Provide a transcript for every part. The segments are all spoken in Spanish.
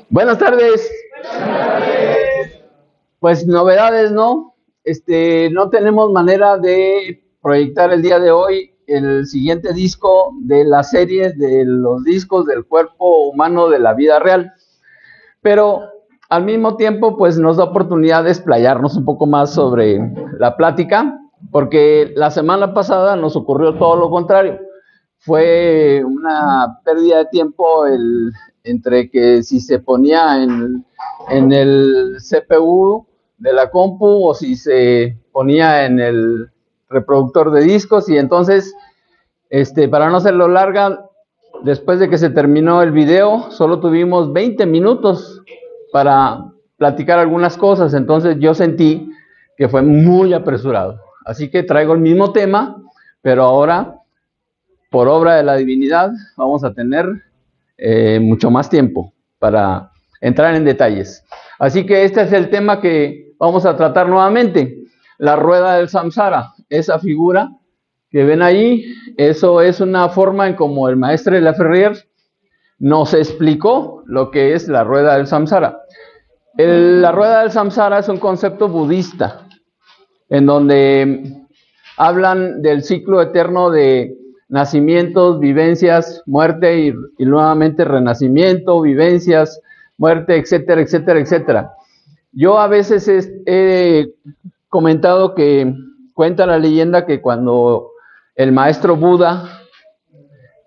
Buenas tardes. Pues novedades, ¿no? No tenemos manera de proyectar el día de hoy el siguiente disco de la serie de los discos del cuerpo humano de la vida real. Pero al mismo tiempo, pues nos da oportunidad de explayarnos un poco más sobre la plática, porque la semana pasada nos ocurrió todo lo contrario. Fue una pérdida de tiempo entre que si se ponía en el CPU de la compu o si se ponía en el reproductor de discos, y entonces, para no hacerlo larga, después de que se terminó el video, solo tuvimos 20 minutos para platicar algunas cosas, entonces yo sentí que fue muy apresurado. Así que traigo el mismo tema, pero ahora, por obra de la divinidad, vamos a tener mucho más tiempo para entrar en detalles. Así que este es el tema que vamos a tratar nuevamente, la rueda del samsara, esa figura que ven ahí. Eso es una forma en como el maestro Laferrier nos explicó lo que es la rueda del samsara. La rueda del samsara es un concepto budista en donde hablan del ciclo eterno de nacimientos, vivencias, muerte y nuevamente renacimiento, vivencias, muerte, etcétera, etcétera, etcétera. Yo a veces he comentado que cuenta la leyenda que cuando el maestro Buda,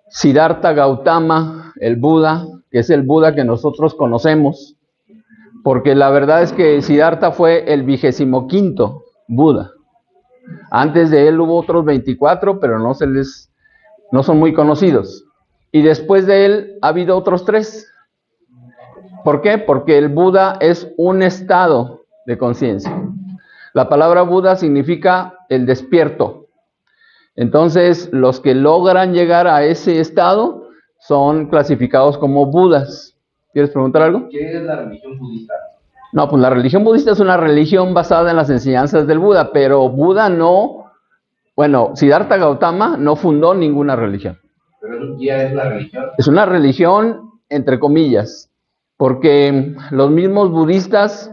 Siddhartha Gautama, el Buda, que es el Buda que nosotros conocemos, porque la verdad es que Siddhartha fue el 25º Buda. Antes de él hubo otros 24, pero no son muy conocidos. Y después de él ha habido otros 3. ¿Por qué? Porque el Buda es un estado de conciencia. La palabra Buda significa el despierto. Entonces, los que logran llegar a ese estado son clasificados como Budas. ¿Quieres preguntar algo? ¿Qué es la religión budista? No, pues la religión budista es una religión basada en las enseñanzas del Buda, pero Buda no, Siddhartha Gautama no fundó ninguna religión. ¿Pero eso ya es la religión? Es una religión, entre comillas, porque los mismos budistas,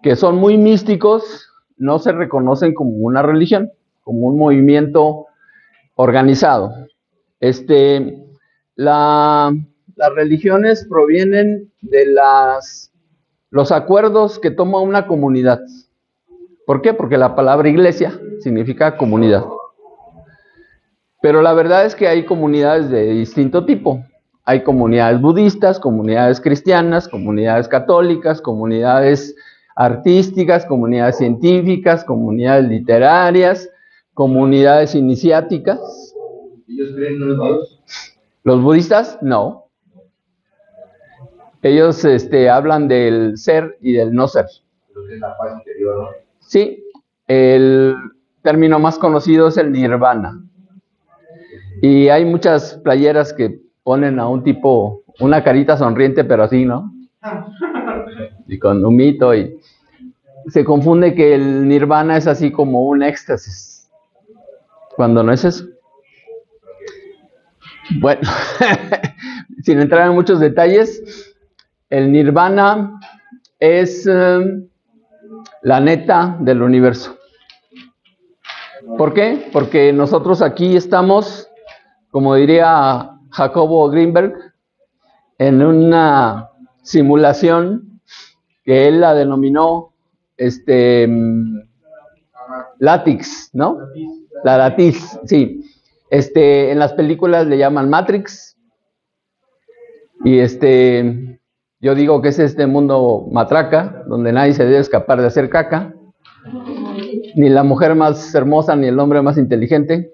que son muy místicos, no se reconocen como una religión, como un movimiento organizado. Las religiones provienen de los acuerdos que toma una comunidad. ¿Por qué? Porque la palabra iglesia significa comunidad. Pero la verdad es que hay comunidades de distinto tipo. Hay comunidades budistas, comunidades cristianas, comunidades católicas, comunidades artísticas, comunidades científicas, comunidades literarias, comunidades iniciáticas. ¿Ellos creen en los Dios? ¿Los budistas? No. Ellos hablan del ser y del no ser. Lo que es la paz interior, ¿no? Sí, el término más conocido es el nirvana. Y hay muchas playeras que ponen a un tipo, una carita sonriente, pero así, ¿no? Y con humito, y se confunde que el nirvana es así como un éxtasis, cuando no es eso. Bueno, sin entrar en muchos detalles, el nirvana es la neta del universo. ¿Por qué? Porque nosotros aquí estamos, como diría Jacobo Greenberg, en una simulación que él la denominó Lattice, ¿no? La Lattice, sí. En las películas le llaman Matrix. Y yo digo que es este mundo matraca, donde nadie se debe escapar de hacer caca. Ni la mujer más hermosa, ni el hombre más inteligente.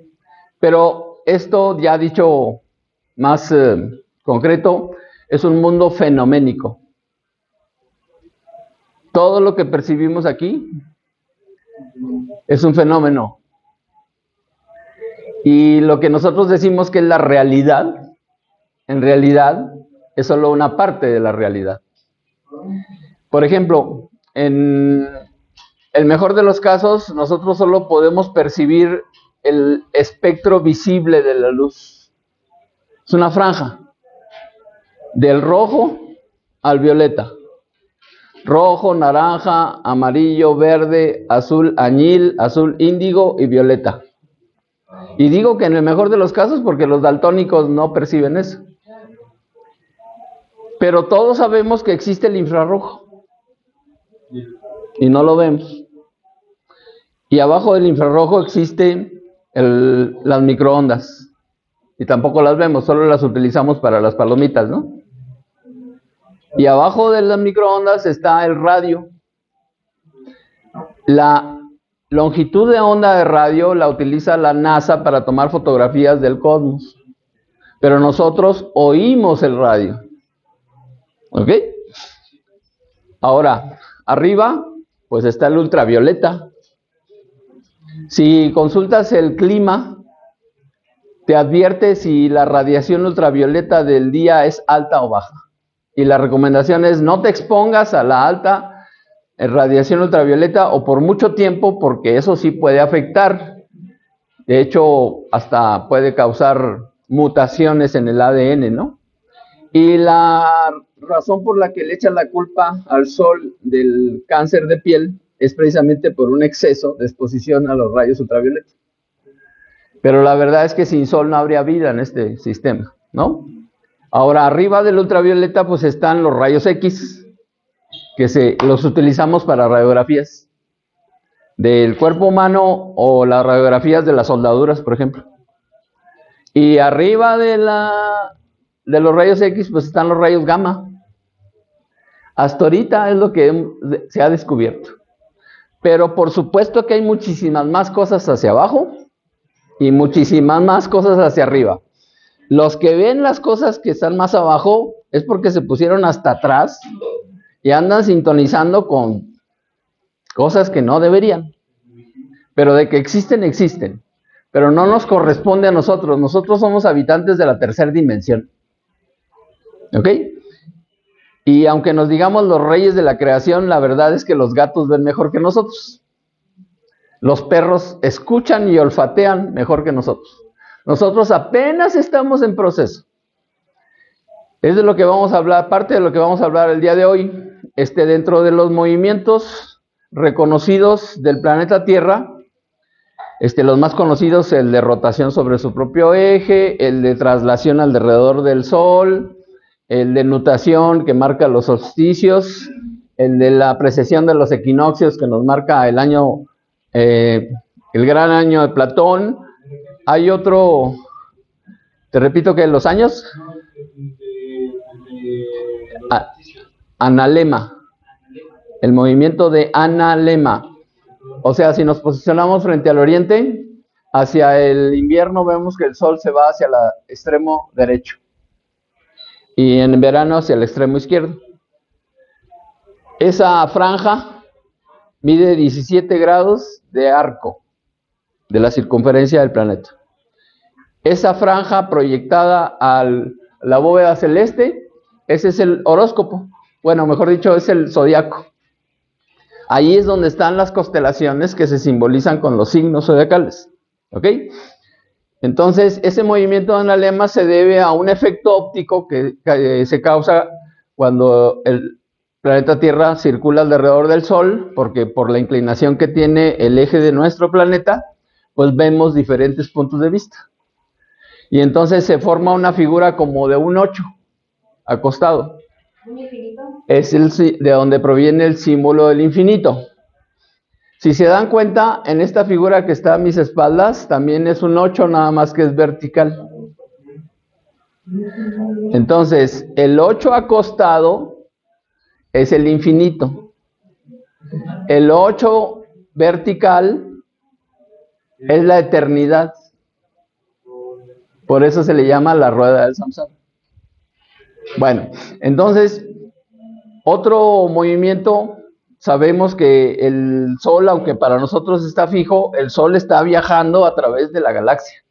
Pero esto, ya dicho más concreto, es un mundo fenoménico. Todo lo que percibimos aquí es un fenómeno. Y lo que nosotros decimos que es la realidad, en realidad es solo una parte de la realidad. Por ejemplo, en el mejor de los casos, nosotros solo podemos percibir el espectro visible de la luz. Es una franja del rojo al violeta. Rojo, naranja, amarillo, verde, azul añil, azul índigo y violeta. Y digo que en el mejor de los casos porque los daltónicos no perciben eso. Pero todos sabemos que existe el infrarrojo. Y no lo vemos. Y abajo del infrarrojo existen las microondas. Y tampoco las vemos, solo las utilizamos para las palomitas, ¿no? Y abajo de las microondas está el radio. La longitud de onda de radio la utiliza la NASA para tomar fotografías del cosmos. Pero nosotros oímos el radio. ¿Ok? Ahora, arriba, pues está el ultravioleta. Si consultas el clima, te advierte si la radiación ultravioleta del día es alta o baja. Y la recomendación es no te expongas a la alta radiación ultravioleta o por mucho tiempo, porque eso sí puede afectar. De hecho, hasta puede causar mutaciones en el ADN, ¿no? Y la razón por la que le echan la culpa al sol del cáncer de piel es precisamente por un exceso de exposición a los rayos ultravioleta. Pero la verdad es que sin sol no habría vida en este sistema, ¿no? Ahora, arriba del ultravioleta pues están los rayos X, que los utilizamos para radiografías del cuerpo humano o las radiografías de las soldaduras, por ejemplo. Y arriba de los rayos X pues están los rayos gamma. Hasta ahorita es lo que se ha descubierto. Pero por supuesto que hay muchísimas más cosas hacia abajo y muchísimas más cosas hacia arriba. Los que ven las cosas que están más abajo es porque se pusieron hasta atrás y andan sintonizando con cosas que no deberían. Pero de que existen, existen. Pero no nos corresponde a nosotros. Nosotros somos habitantes de la tercera dimensión. ¿Ok? Y aunque nos digamos los reyes de la creación, la verdad es que los gatos ven mejor que nosotros. Los perros escuchan y olfatean mejor que nosotros. Nosotros apenas estamos en proceso. Es de lo que vamos a hablar, parte de lo que vamos a hablar el día de hoy. Dentro de los movimientos reconocidos del planeta Tierra, los más conocidos, el de rotación sobre su propio eje, el de traslación alrededor del Sol, el de nutación que marca los solsticios, el de la precesión de los equinoccios que nos marca el año, el gran año de Platón. Hay otro, te repito que los años, analema, el movimiento de analema. O sea, si nos posicionamos frente al oriente, hacia el invierno vemos que el sol se va hacia el extremo derecho y en verano hacia el extremo izquierdo. Esa franja mide 17 grados de arco de la circunferencia del planeta. Esa franja proyectada a la bóveda celeste, ese es el horóscopo. Bueno, mejor dicho, es el zodiaco. Ahí es donde están las constelaciones que se simbolizan con los signos zodiacales. ¿Ok? Entonces, ese movimiento de analema se debe a un efecto óptico que se causa cuando el planeta Tierra circula alrededor del Sol, porque por la inclinación que tiene el eje de nuestro planeta, pues vemos diferentes puntos de vista. Y entonces se forma una figura como de un 8 acostado. ¿Un infinito? Es de donde proviene el símbolo del infinito. Si se dan cuenta, en esta figura que está a mis espaldas, también es un 8, nada más que es vertical. Entonces, el 8 acostado es el infinito. El 8 vertical es la eternidad. Por eso se le llama la rueda del samsara. Bueno, entonces, otro movimiento, sabemos que el Sol, aunque para nosotros está fijo, el Sol está viajando a través de la galaxia.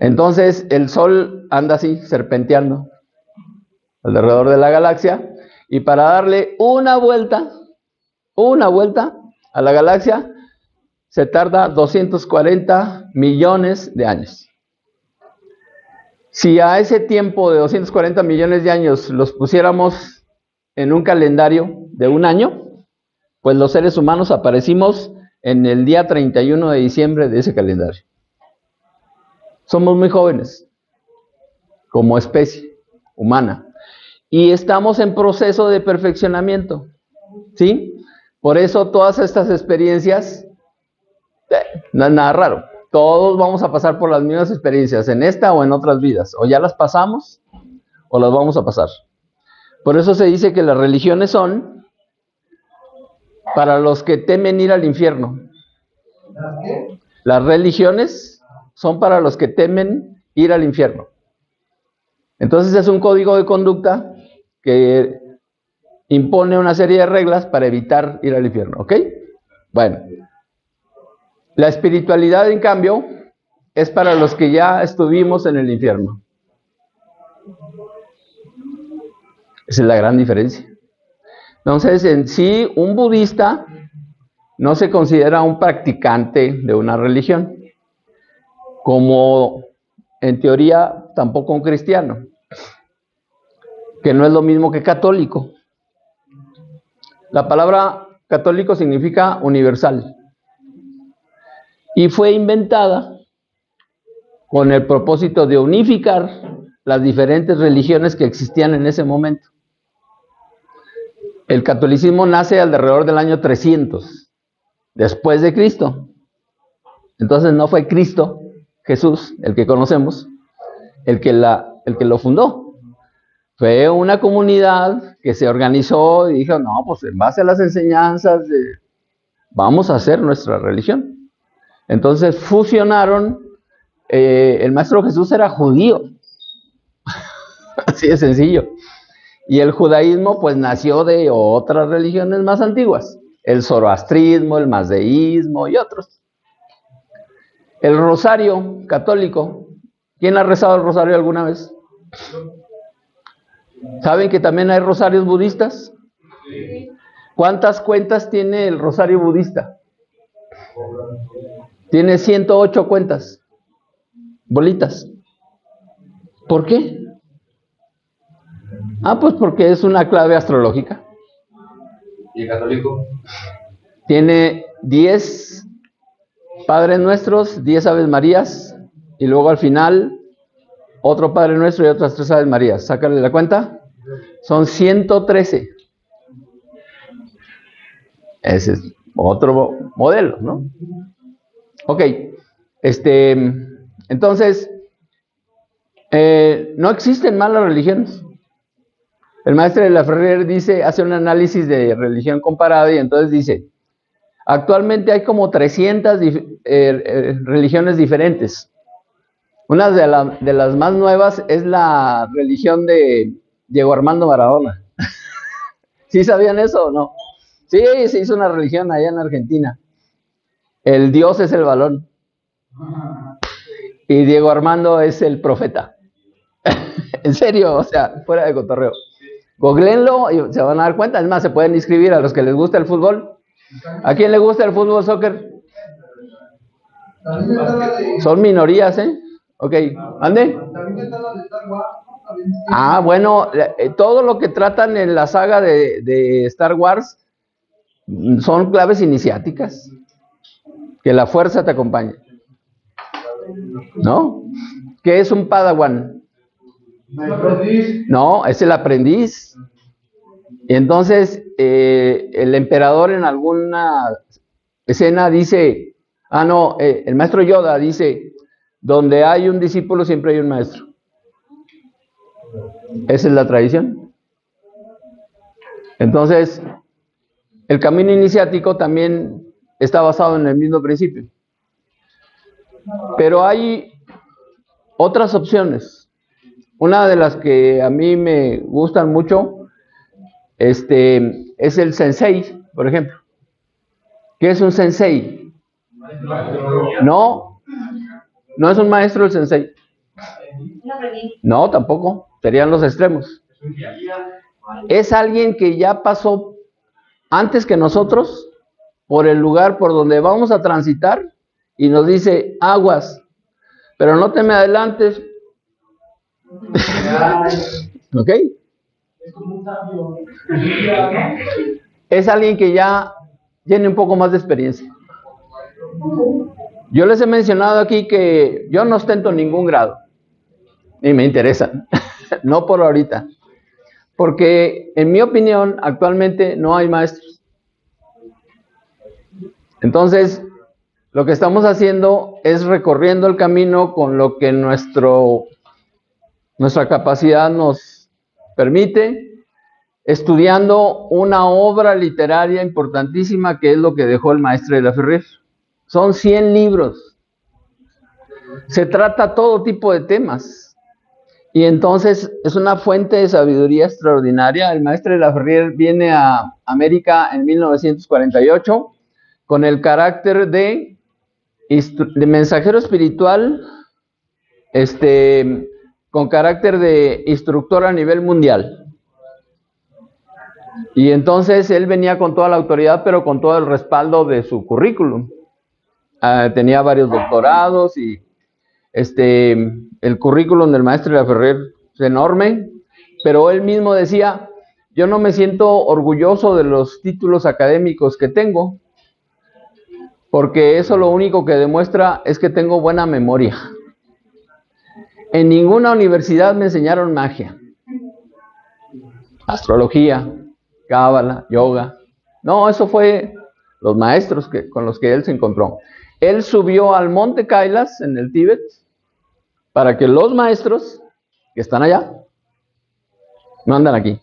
Entonces, el Sol anda así, serpenteando alrededor de la galaxia, y para darle una vuelta a la galaxia, se tarda 240 millones de años. Si a ese tiempo de 240 millones de años los pusiéramos en un calendario de un año, pues los seres humanos aparecimos en el día 31 de diciembre de ese calendario. Somos muy jóvenes como especie humana y estamos en proceso de perfeccionamiento, ¿sí? Por eso todas estas experiencias, no es nada raro. Todos vamos a pasar por las mismas experiencias en esta o en otras vidas. O ya las pasamos o las vamos a pasar. Por eso se dice que las religiones son para los que temen ir al infierno. Las religiones son para los que temen ir al infierno. Entonces es un código de conducta que impone una serie de reglas para evitar ir al infierno, ¿ok? Bueno, la espiritualidad, en cambio, es para los que ya estuvimos en el infierno. Esa es la gran diferencia. Entonces, en sí, un budista no se considera un practicante de una religión, como en teoría tampoco un cristiano, que no es lo mismo que católico. La palabra católico significa universal y fue inventada con el propósito de unificar las diferentes religiones que existían en ese momento. El catolicismo nace alrededor del año 300 después de Cristo. Entonces no fue Cristo, Jesús, el que conocemos, el que lo fundó. Fue una comunidad que se organizó y dijo, no, pues en base a las enseñanzas, vamos a hacer nuestra religión. Entonces fusionaron, el maestro Jesús era judío, así de sencillo. Y el judaísmo pues nació de otras religiones más antiguas, el zoroastrismo, el mazdeísmo y otros. El rosario católico, ¿quién ha rezado el rosario alguna vez? ¿Saben que también hay rosarios budistas? ¿Cuántas cuentas tiene el rosario budista? Tiene 108 cuentas, bolitas. ¿Por qué? Pues porque es una clave astrológica. ¿Y el católico? Tiene 10 Padres Nuestros, 10 Aves Marías, y luego al final otro Padre Nuestro y otras 3 Aves Marías. Sácale la cuenta. Son 113. Ese es otro modelo, ¿no? Ok. Entonces, no existen malas religiones. El maestro de la Ferrer hace un análisis de religión comparada y entonces dice, actualmente hay como 300 religiones diferentes. Una de las más nuevas es la religión de Diego Armando Maradona. ¿Sí sabían eso o no? Sí, se hizo una religión allá en Argentina. El Dios es el balón. Y Diego Armando es el profeta. En serio, o sea, fuera de cotorreo. Googleenlo y se van a dar cuenta. Es más, se pueden inscribir a los que les gusta el fútbol. ¿A quién le gusta el fútbol, soccer? Son minorías, ¿eh? Ok, ¿ande? Bueno, todo lo que tratan en la saga de Star Wars son claves iniciáticas. Que la fuerza te acompañe. ¿No? ¿Qué es un Padawan? No, es el aprendiz. Y entonces el emperador en alguna escena dice, el maestro Yoda dice, donde hay un discípulo siempre hay un maestro. Esa es la tradición. Entonces, el camino iniciático también está basado en el mismo principio. Pero hay otras opciones. Una de las que a mí me gustan mucho es el sensei, por ejemplo. ¿Qué es un sensei? No es un maestro el sensei. No, tampoco. Serían los extremos. Es alguien que ya pasó antes que nosotros por el lugar por donde vamos a transitar y nos dice, aguas, pero no te me adelantes ¿Ok? Es alguien que ya tiene un poco más de experiencia. Yo les he mencionado aquí que yo no ostento ningún grado, ni me interesan, no por ahorita, porque en mi opinión actualmente no hay maestros. Entonces, lo que estamos haciendo es recorriendo el camino con lo que nuestra capacidad nos permite, estudiando una obra literaria importantísima que es lo que dejó el maestro de la Ferrer. Son 100 libros. Se trata todo tipo de temas. Y entonces es una fuente de sabiduría extraordinaria. El maestro de la Ferrer viene a América en 1948 con el carácter de mensajero espiritual, con carácter de instructor a nivel mundial. Y entonces él venía con toda la autoridad, pero con todo el respaldo de su currículum. Tenía varios doctorados y el currículum del maestro de la Ferrer es enorme, pero él mismo decía, yo no me siento orgulloso de los títulos académicos que tengo, porque eso lo único que demuestra es que tengo buena memoria. En ninguna universidad me enseñaron magia, astrología, cábala, yoga. No, eso fue los maestros con los que él se encontró. Él subió al monte Kailas en el Tíbet para que los maestros que están allá, no andan aquí,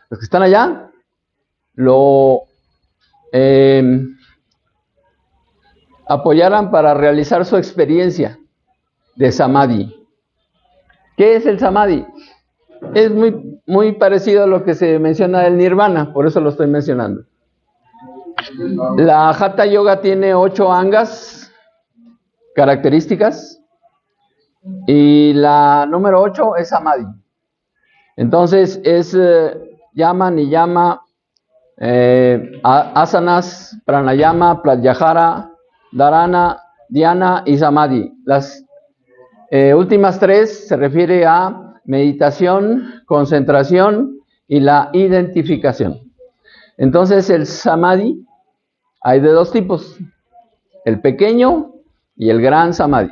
los que están allá, lo apoyaran para realizar su experiencia de Samadhi. ¿Qué es el Samadhi? Es muy parecido a lo que se menciona del Nirvana, por eso lo estoy mencionando. La Hatha Yoga tiene 8 angas características y la número 8 es Samadhi. Entonces llama, niyama, asanas, pranayama, pratyahara, dharana, dhyana y samadhi. Las últimas 3 se refiere a meditación, concentración y la identificación. Entonces el samadhi hay de 2 tipos, el pequeño y el gran samadhi.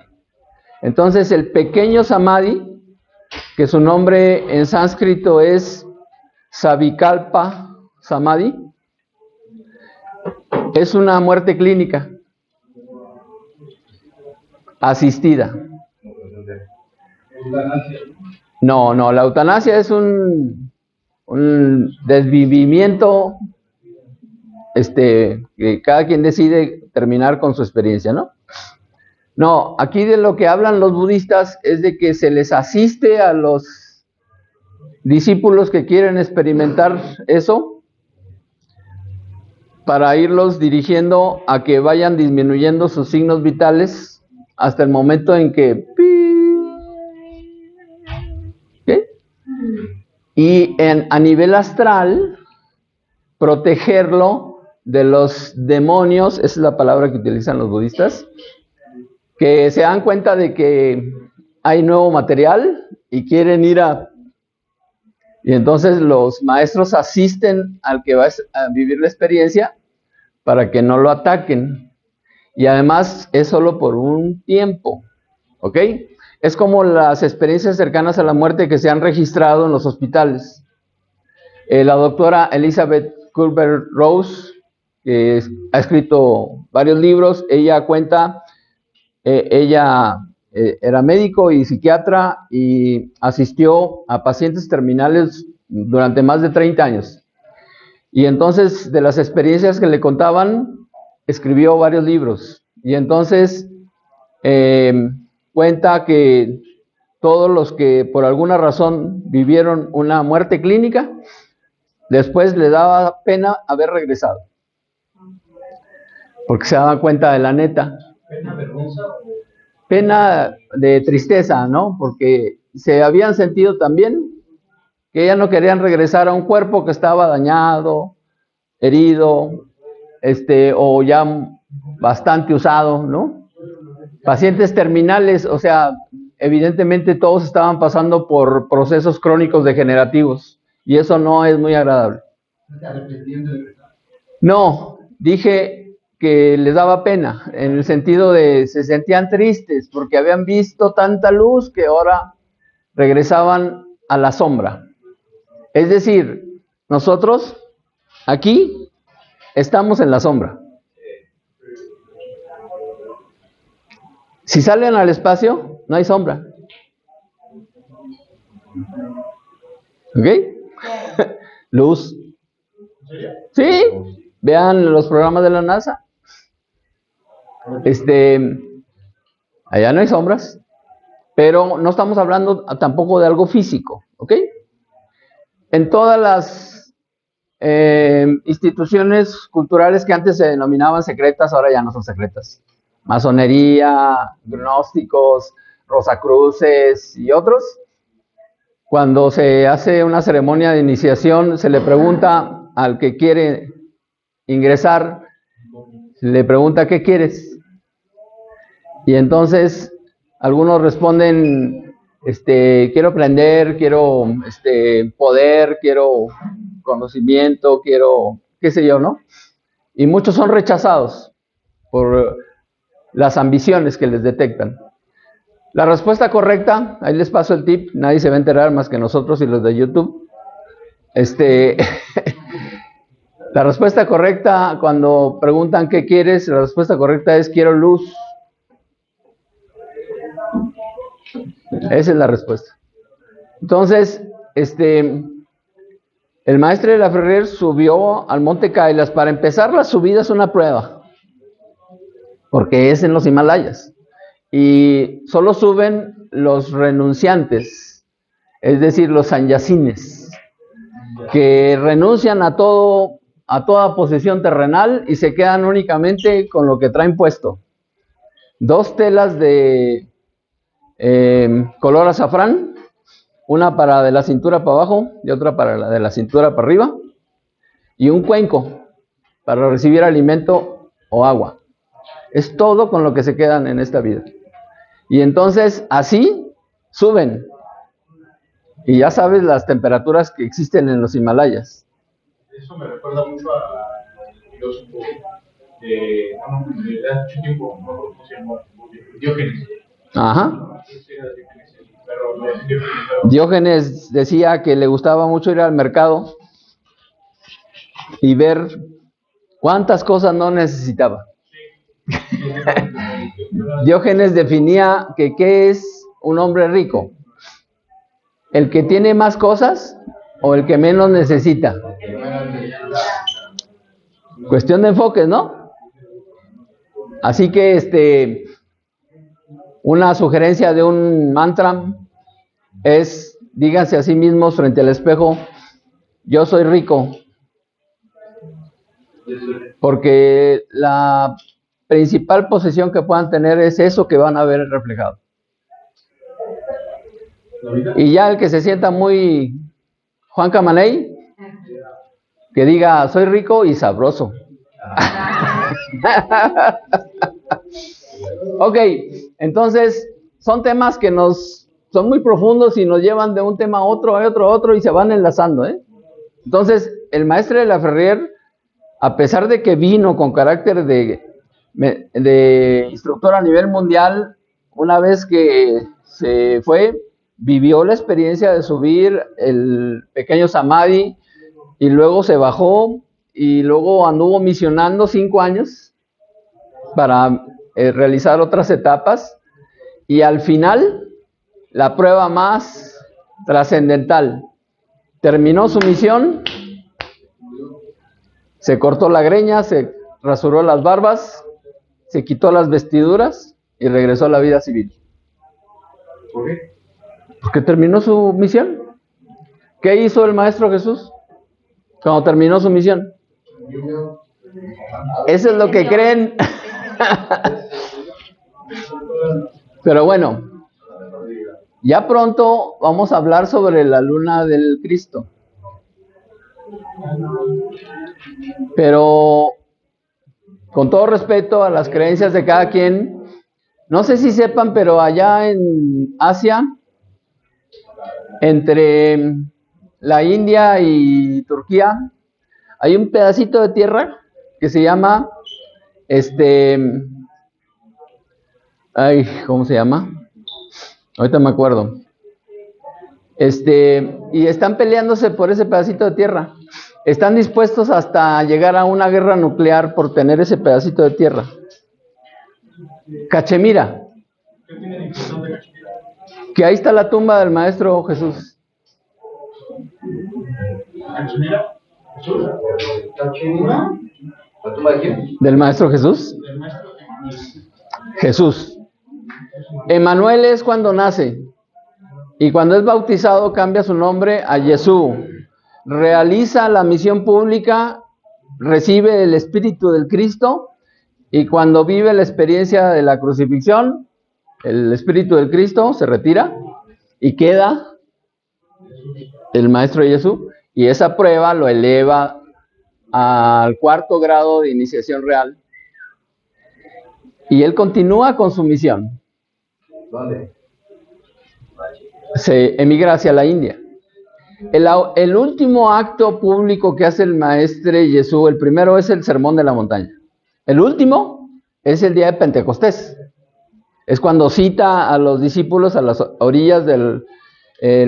Entonces el pequeño samadhi, que su nombre en sánscrito es Savikalpa Samadhi, es una muerte clínica asistida. No, la eutanasia es un desvivimiento, que cada quien decide terminar con su experiencia, ¿no? No, aquí de lo que hablan los budistas es de que se les asiste a los discípulos que quieren experimentar eso para irlos dirigiendo a que vayan disminuyendo sus signos vitales hasta el momento en que ¿qué? Y a nivel astral protegerlo de los demonios, esa es la palabra que utilizan los budistas, que se dan cuenta de que hay nuevo material y quieren ir y entonces los maestros asisten al que va a vivir la experiencia para que no lo ataquen. Y además es solo por un tiempo, ¿ok? Es como las experiencias cercanas a la muerte que se han registrado en los hospitales. La doctora Elizabeth Kübler-Ross, que ha escrito varios libros, ella cuenta, ella era médico y psiquiatra y asistió a pacientes terminales durante más de 30 años. Y entonces, de las experiencias que le contaban, escribió varios libros. Y entonces cuenta que todos los que por alguna razón vivieron una muerte clínica, después le daba pena haber regresado, porque se daban cuenta de la neta. ¿Pena, vergüenza? Pena de tristeza, ¿no? Porque se habían sentido también que ya no querían regresar a un cuerpo que estaba dañado, herido, o ya bastante usado, ¿no? Pacientes terminales, o sea, evidentemente todos estaban pasando por procesos crónicos degenerativos y eso no es muy agradable. No, dije que les daba pena, en el sentido de se sentían tristes porque habían visto tanta luz que ahora regresaban a la sombra. Es decir, nosotros aquí estamos en la sombra. Si salen al espacio, no hay sombra. ¿Ok? Luz. Sí, vean los programas de la NASA. Allá no hay sombras, pero no estamos hablando tampoco de algo físico, ¿ok? En todas las instituciones culturales que antes se denominaban secretas, ahora ya no son secretas. Masonería, gnósticos, rosacruces y otros. Cuando se hace una ceremonia de iniciación, se le pregunta al que quiere ingresar, se le pregunta ¿qué quieres? Y entonces algunos responden, quiero aprender, quiero poder, quiero conocimiento, quiero qué sé yo, ¿no? Y muchos son rechazados por las ambiciones que les detectan. La respuesta correcta, ahí les paso el tip, nadie se va a enterar más que nosotros y los de YouTube. La respuesta correcta, cuando preguntan qué quieres, la respuesta correcta es quiero luz. Esa es la respuesta. Entonces, el maestro de la Ferrer subió al monte Kailas. Para empezar, la subida es una prueba, porque es en los Himalayas. Y solo suben los renunciantes, es decir, los sanyasines, que renuncian a toda posesión terrenal y se quedan únicamente con lo que traen puesto. 2 telas de color azafrán, una para de la cintura para abajo y otra para la de la cintura para arriba, y un cuenco para recibir alimento o agua. Es todo con lo que se quedan en esta vida. Y entonces así suben. Y ya sabes las temperaturas que existen en los Himalayas. Eso me recuerda mucho al filósofo de mucho tiempo, no recuerdo cómo se llama, Diógenes. Ajá. Diógenes decía que le gustaba mucho ir al mercado y ver cuántas cosas no necesitaba. Diógenes definía que ¿qué es un hombre rico? ¿El que tiene más cosas o el que menos necesita? Cuestión de enfoques, ¿no? Así que una sugerencia de un mantra es, díganse a sí mismos frente al espejo, yo soy rico. Porque la principal posesión que puedan tener es eso que van a ver reflejado. Y ya el que se sienta muy Juan Camaney, que diga, soy rico y sabroso. Ok, entonces son temas que son muy profundos y nos llevan de un tema a otro y se van enlazando, ¿eh? Entonces, el maestro de la Ferrer, a pesar de que vino con carácter de instructor a nivel mundial, una vez que se fue, vivió la experiencia de subir el pequeño Samadhi y luego se bajó y luego anduvo misionando 5 años para realizar otras etapas y al final, la prueba más trascendental, terminó su misión, se cortó la greña, se rasuró las barbas, se quitó las vestiduras y regresó a la vida civil. ¿Por qué? Porque terminó su misión. ¿Qué hizo el Maestro Jesús cuando terminó su misión? Eso es lo que creen. Pero bueno, ya pronto vamos a hablar sobre la luna del Cristo. Pero con todo respeto a las creencias de cada quien, No sé si sepan, pero allá en Asia, entre la India y Turquía, hay un pedacito de tierra que se llama, ¿cómo se llama? Ahorita me acuerdo. Y están peleándose por ese pedacito de tierra. Están dispuestos hasta llegar a una guerra nuclear por tener ese pedacito de tierra. Cachemira. ¿Qué tiene de importante Cachemira? Que ahí está la tumba del Maestro Jesús. ¿Cachemira? ¿Jesús? ¿Cachemira? ¿La tumba de quién? ¿Del Maestro Jesús? Del maestro Jesús. Emanuel es cuando nace. Y cuando es bautizado cambia su nombre a Jesús. Realiza la misión pública, recibe el Espíritu del Cristo, y cuando vive la experiencia de la crucifixión, el Espíritu del Cristo se retira y queda el Maestro Jesús, y esa prueba lo eleva al 4º grado de iniciación real, y él continúa con su misión. ¿Dónde? Se emigra hacia la India. El último acto público que hace el Maestro Jesús, el primero es el Sermón de la Montaña. El último es el día de Pentecostés. Es cuando cita a los discípulos a las orillas del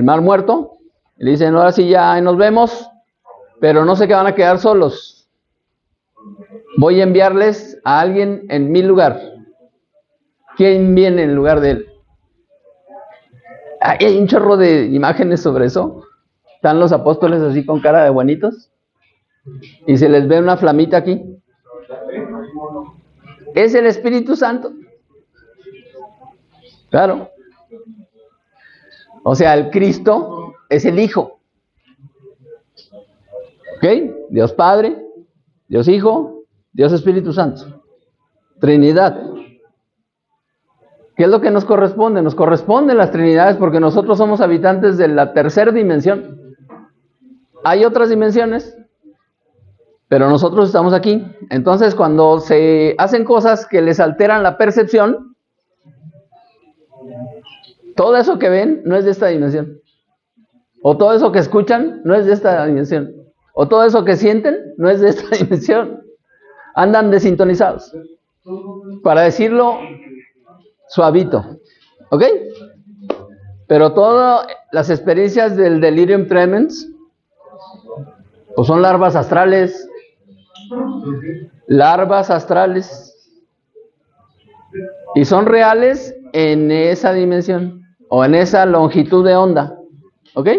Mar Muerto. Y le dicen, ahora sí ya nos vemos, pero no sé que van a quedar solos. Voy a enviarles a alguien en mi lugar. ¿Quién viene en lugar de él? Hay un chorro de imágenes sobre eso. Están los apóstoles así con cara de buenitos y se les ve una flamita aquí. Es el Espíritu Santo. Claro. O sea, el Cristo es el Hijo. ¿Ok? Dios Padre, Dios Hijo, Dios Espíritu Santo. Trinidad. ¿Qué es lo que nos corresponde? Nos corresponden las Trinidades porque nosotros somos habitantes de la tercera dimensión. Hay otras dimensiones, pero nosotros estamos aquí. Entonces, cuando se hacen cosas que les alteran la percepción, todo eso que ven no es de esta dimensión. O todo eso que escuchan no es de esta dimensión. O todo eso que sienten no es de esta dimensión. Andan desintonizados. Para decirlo suavito. ¿Ok? Pero todas las experiencias del delirium tremens, pues son larvas astrales. Larvas astrales. Y son reales en esa dimensión. O en esa longitud de onda. ¿Ok?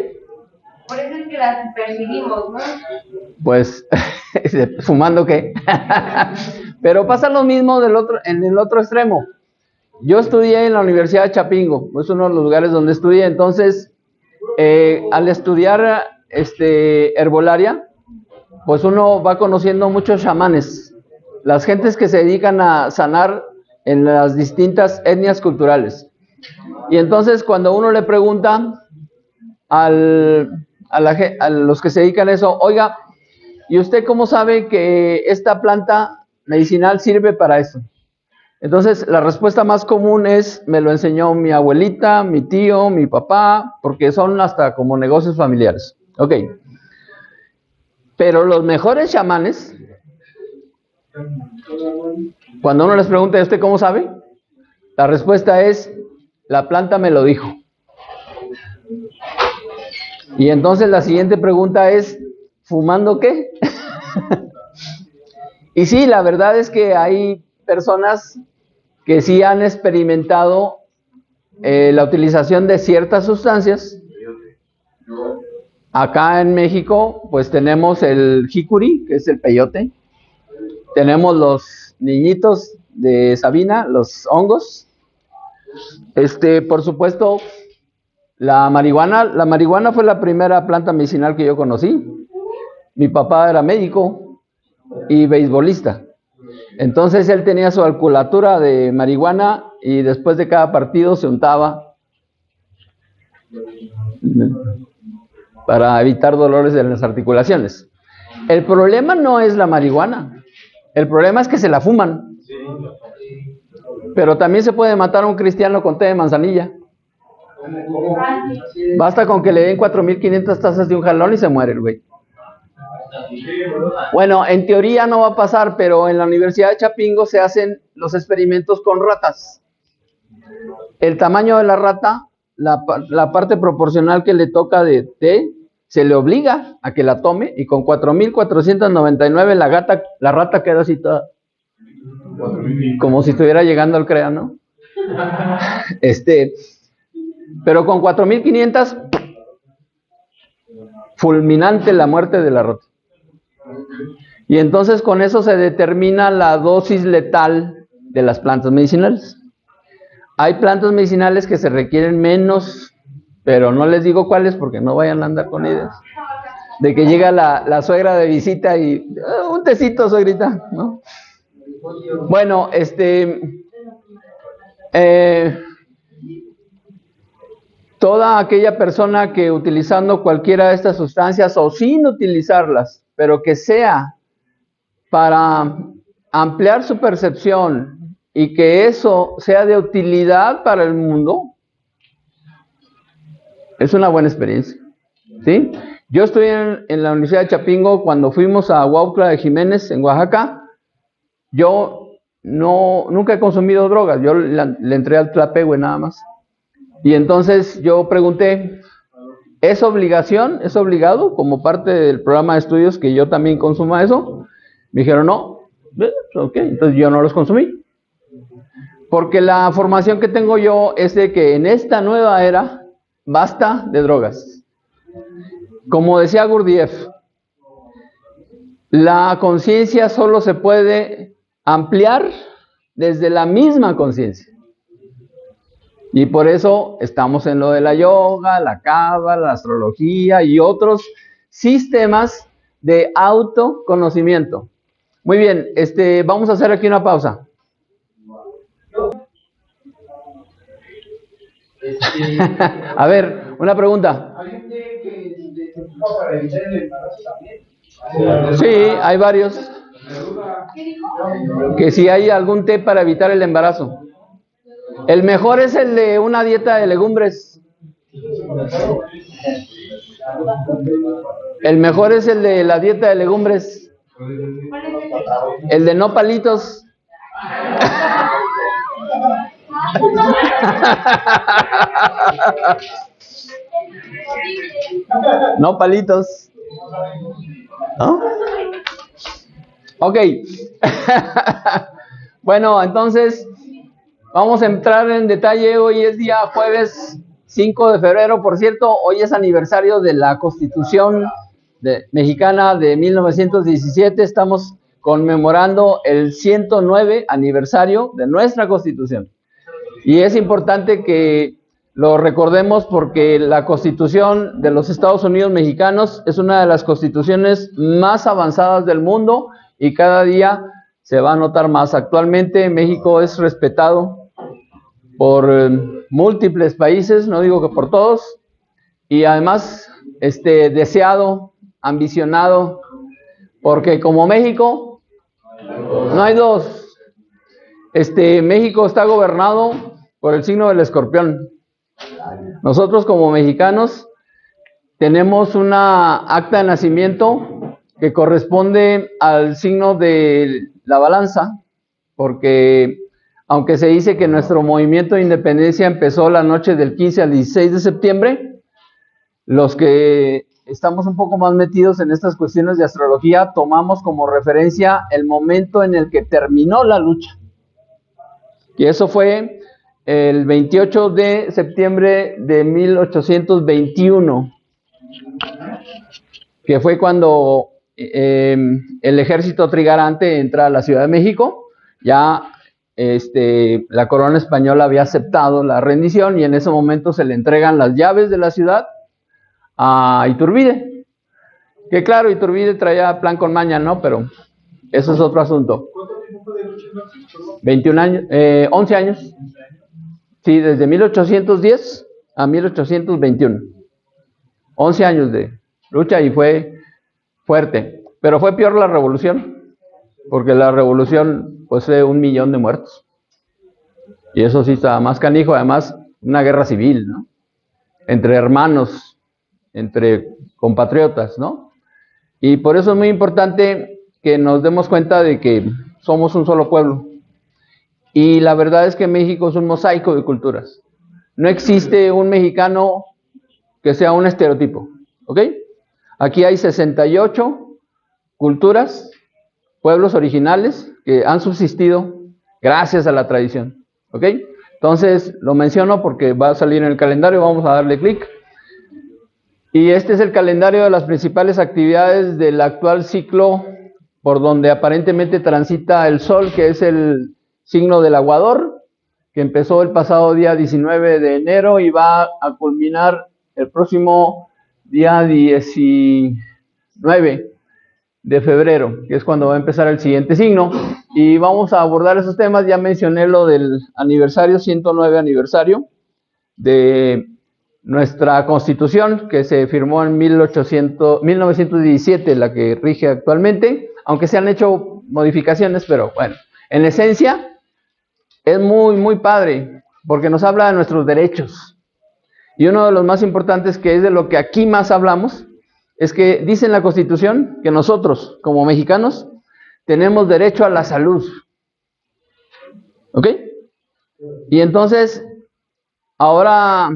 Por eso es que las percibimos, ¿no? Pues, ¿fumando qué? Pero pasa lo mismo en el otro extremo. Yo estudié en la Universidad de Chapingo, es uno de los lugares donde estudié. Entonces, al estudiar herbolaria, pues uno va conociendo muchos chamanes, las gentes que se dedican a sanar en las distintas etnias culturales. Y entonces, cuando uno le pregunta a los que se dedican a eso, oiga, ¿y usted cómo sabe que esta planta medicinal sirve para eso? Entonces, la respuesta más común es, me lo enseñó mi abuelita, mi tío, mi papá, porque son hasta como negocios familiares. Ok. Pero los mejores chamanes, cuando uno les pregunta, ¿y usted cómo sabe? La respuesta es, la planta me lo dijo. Y entonces la siguiente pregunta es, ¿fumando qué? Y sí, la verdad es que hay personas que sí han experimentado la utilización de ciertas sustancias. Acá en México, pues tenemos el jicuri, que es el peyote. Tenemos los niñitos de Sabina, los hongos. Por supuesto, la marihuana. La marihuana fue la primera planta medicinal que yo conocí. Mi papá era médico y beisbolista. Entonces él tenía su alculatura de marihuana y después de cada partido se untaba para evitar dolores de las articulaciones. El problema no es la marihuana, el problema es que se la fuman. Pero también se puede matar a un cristiano con té de manzanilla. Basta con que le den 4.500 tazas de un jalón y se muere el güey. Bueno, en teoría no va a pasar, pero en la Universidad de Chapingo se hacen los experimentos con ratas. El tamaño de la rata, la parte proporcional que le toca de té, se le obliga a que la tome, y con 4.499 la rata queda así toda, como si estuviera llegando al CREA, ¿no? Pero con 4.500, fulminante la muerte de la rata. Y entonces con eso se determina la dosis letal de las plantas medicinales. Hay plantas medicinales que se requieren menos, pero no les digo cuáles porque no vayan a andar con ideas. De que llega la suegra de visita y un tecito, suegrita, ¿no? Bueno, toda aquella persona que utilizando cualquiera de estas sustancias o sin utilizarlas, pero que sea para ampliar su percepción y que eso sea de utilidad para el mundo, es una buena experiencia, ¿sí? Yo estoy en la Universidad de Chapingo. Cuando fuimos a Huautla de Jiménez, en Oaxaca, yo nunca he consumido drogas, yo le entré al tlapehue nada más. Y entonces yo pregunté, ¿es obligación, es obligado como parte del programa de estudios que yo también consuma eso? Me dijeron, no. Ok, entonces yo no los consumí. Porque la formación que tengo yo es de que en esta nueva era basta de drogas. Como decía Gurdjieff, la conciencia solo se puede ampliar desde la misma conciencia. Y por eso estamos en lo de la yoga, la cábala, la astrología y otros sistemas de autoconocimiento. Muy bien, vamos a hacer aquí una pausa. A ver, una pregunta. ¿Hay un té que se ocupa para evitar el embarazo también? Sí, hay varios. Que si hay algún té para evitar el embarazo. El mejor es el de una dieta de legumbres. El mejor es el de la dieta de legumbres. El de no palitos. No palitos. ¿No? Ok. Bueno, entonces vamos a entrar en detalle. Hoy es día jueves 5 de febrero. Por cierto, hoy es aniversario de la Constitución mexicana de 1917. Estamos conmemorando el 109 aniversario de nuestra Constitución. Y es importante que lo recordemos porque la Constitución de los Estados Unidos mexicanos es una de las constituciones más avanzadas del mundo y cada día se va a notar más. Actualmente México es respetado por múltiples países, no digo que por todos, y además deseado, ambicionado, porque como México no hay dos. México está gobernado por el signo del escorpión. Nosotros como mexicanos tenemos una acta de nacimiento que corresponde al signo de la balanza, porque aunque se dice que nuestro movimiento de independencia empezó la noche del 15 al 16 de septiembre, los que estamos un poco más metidos en estas cuestiones de astrología tomamos como referencia el momento en el que terminó la lucha. Y eso fue el 28 de septiembre de 1821, que fue cuando el ejército trigarante entra a la Ciudad de México. Ya la corona española había aceptado la rendición y en ese momento se le entregan las llaves de la ciudad a Iturbide. Que claro, Iturbide traía plan con maña, ¿no? Pero eso es otro asunto. 21 años, 11 años. Sí, desde 1810 a 1821. 11 años de lucha y fue fuerte. Pero fue peor la revolución, porque la revolución pues fue 1 millón de muertos. Y eso sí está más canijo, además, una guerra civil, ¿no? Entre hermanos, entre compatriotas, ¿no? Y por eso es muy importante que nos demos cuenta de que somos un solo pueblo. Y la verdad es que México es un mosaico de culturas. No existe un mexicano que sea un estereotipo, ¿ok? Aquí hay 68 culturas, pueblos originales que han subsistido gracias a la tradición, ¿ok? Entonces, lo menciono porque va a salir en el calendario, vamos a darle clic. Y este es el calendario de las principales actividades del actual ciclo por donde aparentemente transita el Sol, que es el signo del aguador, que empezó el pasado día 19 de enero y va a culminar el próximo día 19 de febrero, que es cuando va a empezar el siguiente signo. Y vamos a abordar esos temas. Ya mencioné lo del aniversario, 109 aniversario de nuestra Constitución, que se firmó en 1917, la que rige actualmente, aunque se han hecho modificaciones, pero bueno, en esencia es muy padre, porque nos habla de nuestros derechos. Y uno de los más importantes, que es de lo que aquí más hablamos, es que dice en la Constitución que nosotros, como mexicanos, tenemos derecho a la salud. ¿Ok? Y entonces, ahora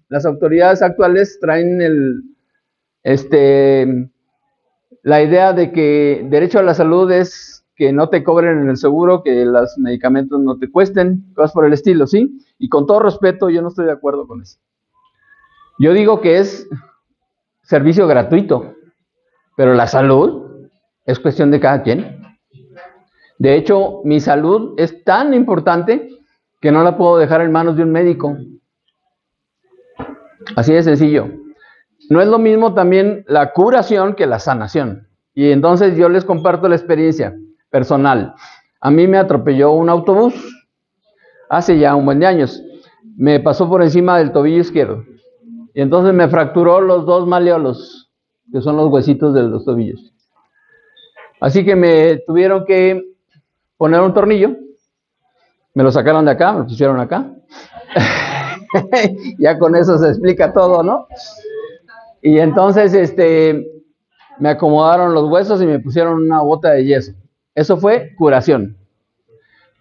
las autoridades actuales traen la idea de que derecho a la salud es que no te cobren en el seguro, que los medicamentos no te cuesten, cosas por el estilo, ¿sí? Y con todo respeto, yo no estoy de acuerdo con eso. Yo digo que es servicio gratuito, pero la salud es cuestión de cada quien. De hecho, mi salud es tan importante que no la puedo dejar en manos de un médico. Así de sencillo. No es lo mismo también la curación que la sanación. Y entonces yo les comparto la experiencia personal. A mí me atropelló un autobús hace ya un buen de años. Me pasó por encima del tobillo izquierdo. Y entonces me fracturó los dos maleolos, que son los huesitos de los tobillos. Así que me tuvieron que poner un tornillo. Me lo sacaron de acá, me lo pusieron acá. Ya con eso se explica todo, ¿no? Y entonces me acomodaron los huesos y me pusieron una bota de yeso. Eso fue curación.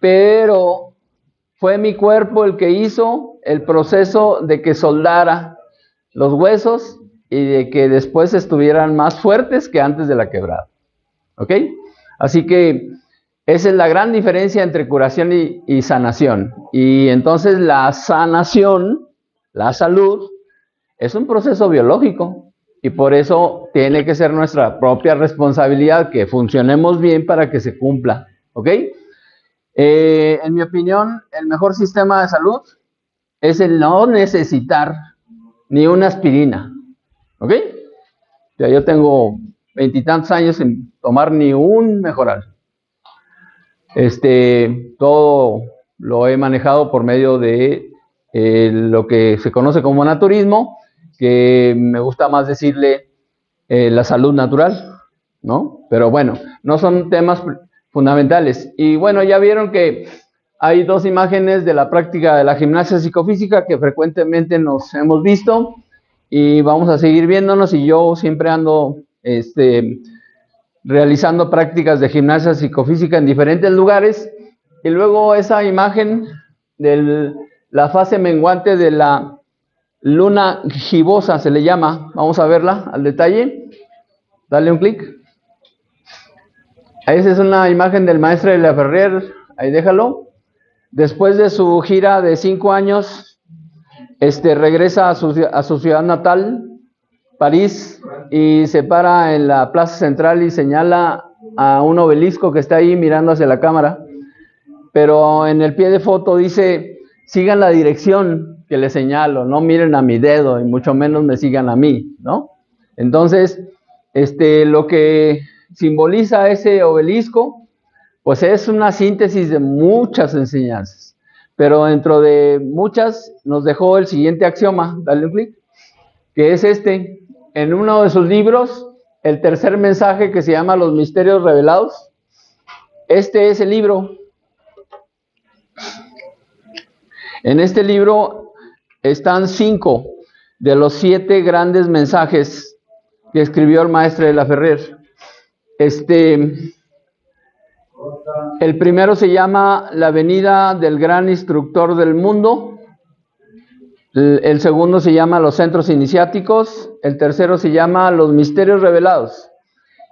Pero fue mi cuerpo el que hizo el proceso de que soldara los huesos y de que después estuvieran más fuertes que antes de la quebrada. ¿Ok? Así que esa es la gran diferencia entre curación y sanación. Y entonces la sanación, la salud, es un proceso biológico y por eso tiene que ser nuestra propia responsabilidad que funcionemos bien para que se cumpla. ¿Ok? En mi opinión, el mejor sistema de salud es el no necesitar ni una aspirina. ¿Ok? O sea, yo tengo 20 y tantos años sin tomar ni un mejoral. Todo lo he manejado por medio de lo que se conoce como naturismo, que me gusta más decirle la salud natural, ¿no? Pero bueno, no son temas fundamentales. Y bueno, ya vieron que hay dos imágenes de la práctica de la gimnasia psicofísica que frecuentemente nos hemos visto y vamos a seguir viéndonos, y yo siempre ando realizando prácticas de gimnasia psicofísica en diferentes lugares. Y luego esa imagen de la fase menguante de la luna gibosa se le llama. Vamos a verla al detalle. Dale un clic. Esa es una imagen del maestro de la Ferrer. Ahí déjalo. Después de su gira de 5 años, regresa a su ciudad natal, París, y se para en la plaza central y señala a un obelisco que está ahí mirando hacia la cámara, pero en el pie de foto dice: sigan la dirección que les señalo, no miren a mi dedo y mucho menos me sigan a mí, ¿no? Entonces, lo que simboliza ese obelisco, pues es una síntesis de muchas enseñanzas, pero dentro de muchas nos dejó el siguiente axioma, dale un clic, que es en uno de sus libros, el tercer mensaje, que se llama Los Misterios Revelados. Este es el libro. En este libro están 5 de los 7 grandes mensajes que escribió el maestre de la Ferrer. El primero se llama La venida del gran instructor del mundo. El segundo se llama Los centros iniciáticos. El tercero se llama Los misterios revelados.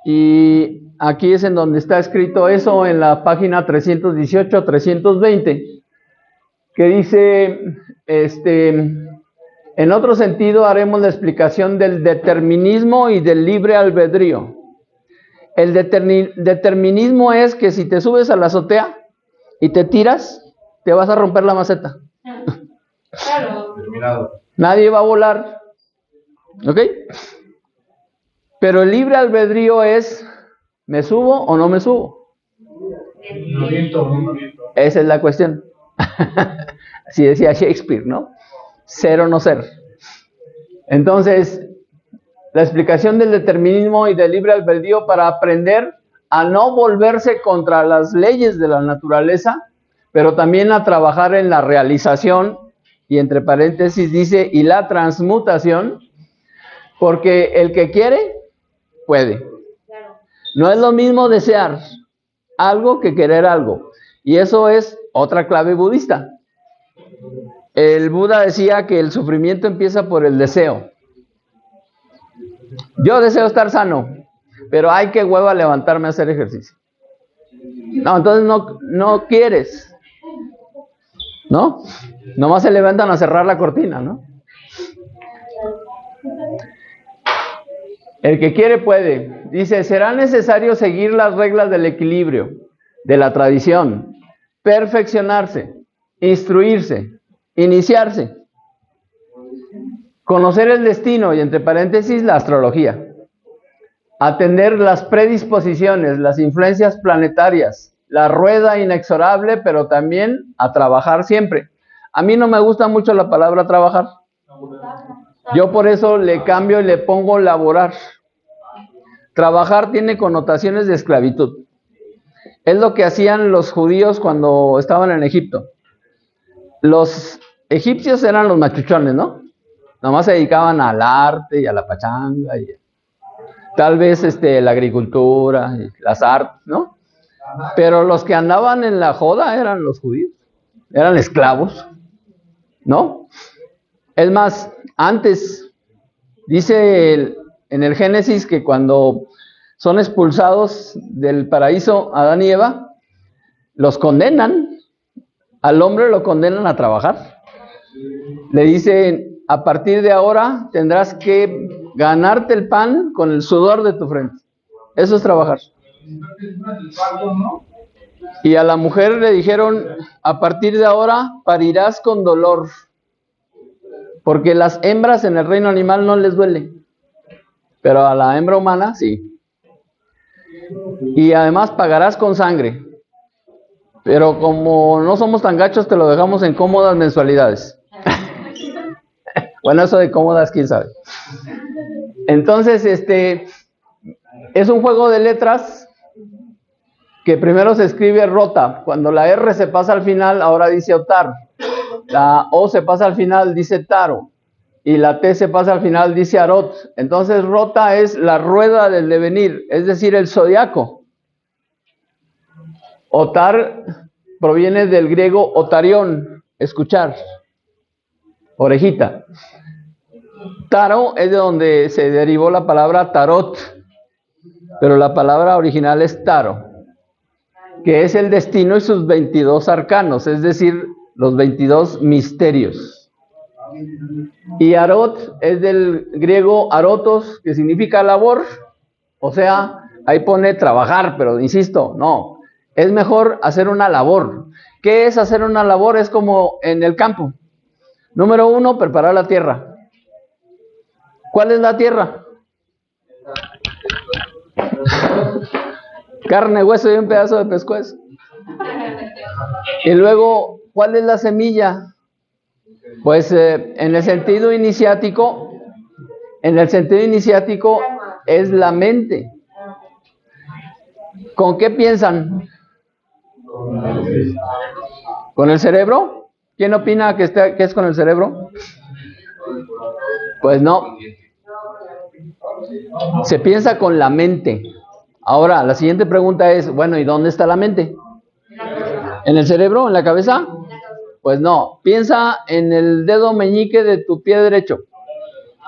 Y aquí es en donde está escrito eso, en la página 318-320, que dice, en otro sentido haremos la explicación del determinismo y del libre albedrío. El determinismo es que si te subes a la azotea y te tiras, te vas a romper la maceta. Claro. Terminado. Nadie va a volar. ¿Ok? Pero el libre albedrío es, ¿me subo o no me subo? Me aviento, no me aviento. Esa es la cuestión. Así decía Shakespeare, ¿no? Ser o no ser. Entonces, la explicación del determinismo y del libre albedrío para aprender a no volverse contra las leyes de la naturaleza, pero también a trabajar en la realización, y entre paréntesis dice, y la transmutación, porque el que quiere, puede. No es lo mismo desear algo que querer algo, y eso es otra clave budista. El Buda decía que el sufrimiento empieza por el deseo. Yo deseo estar sano, pero ay, qué hueva levantarme a hacer ejercicio. No, entonces no quieres, ¿no? Nomás se levantan a cerrar la cortina, ¿no? El que quiere puede. Dice, será necesario seguir las reglas del equilibrio, de la tradición, perfeccionarse, instruirse, iniciarse, conocer el destino y entre paréntesis la astrología, atender las predisposiciones, las influencias planetarias, la rueda inexorable, pero también a trabajar siempre. A mí no me gusta mucho la palabra trabajar. Yo por eso le cambio y le pongo laborar. Trabajar tiene connotaciones de esclavitud. Es lo que hacían los judíos cuando estaban en Egipto. Los egipcios eran los machuchones, ¿no? Nomás se dedicaban al arte y a la pachanga y tal vez la agricultura y las artes, ¿no? Pero los que andaban en la joda eran los judíos, eran esclavos, ¿no? Es más, antes, dice en el Génesis que cuando son expulsados del paraíso Adán y Eva, los condenan, al hombre lo condenan a trabajar. Le dicen, a partir de ahora tendrás que ganarte el pan con el sudor de tu frente. Eso es trabajar. Y a la mujer le dijeron, a partir de ahora parirás con dolor, porque las hembras en el reino animal no les duele, pero a la hembra humana sí. Y además pagarás con sangre, pero como no somos tan gachos, te lo dejamos en cómodas mensualidades. Bueno, eso de cómodas, quién sabe. Entonces, es un juego de letras que primero se escribe rota. Cuando la R se pasa al final, ahora dice otar. La O se pasa al final, dice taro. Y la T se pasa al final, dice arot. Entonces, rota es la rueda del devenir, es decir, el zodiaco. Otar proviene del griego otarión, escuchar, orejita. Taro es de donde se derivó la palabra tarot, pero la palabra original es taro, que es el destino y sus 22 arcanos, es decir, los 22 misterios. Y arot es del griego arotos, que significa labor, o sea, ahí pone trabajar, pero insisto, no, es mejor hacer una labor. ¿Qué es hacer una labor? Es como en el campo. Número 1, preparar la tierra. ¿Cuál es la tierra? Carne, hueso y un pedazo de pescuezo. Y luego, ¿cuál es la semilla? Pues en el sentido iniciático es la mente. ¿Con qué piensan? ¿Con el cerebro? ¿Quién opina que es con el cerebro? Pues no. Se piensa con la mente. Ahora, la siguiente pregunta es, bueno, ¿y dónde está la mente? ¿En el cerebro? ¿En la cabeza? Pues no. Piensa en el dedo meñique de tu pie derecho.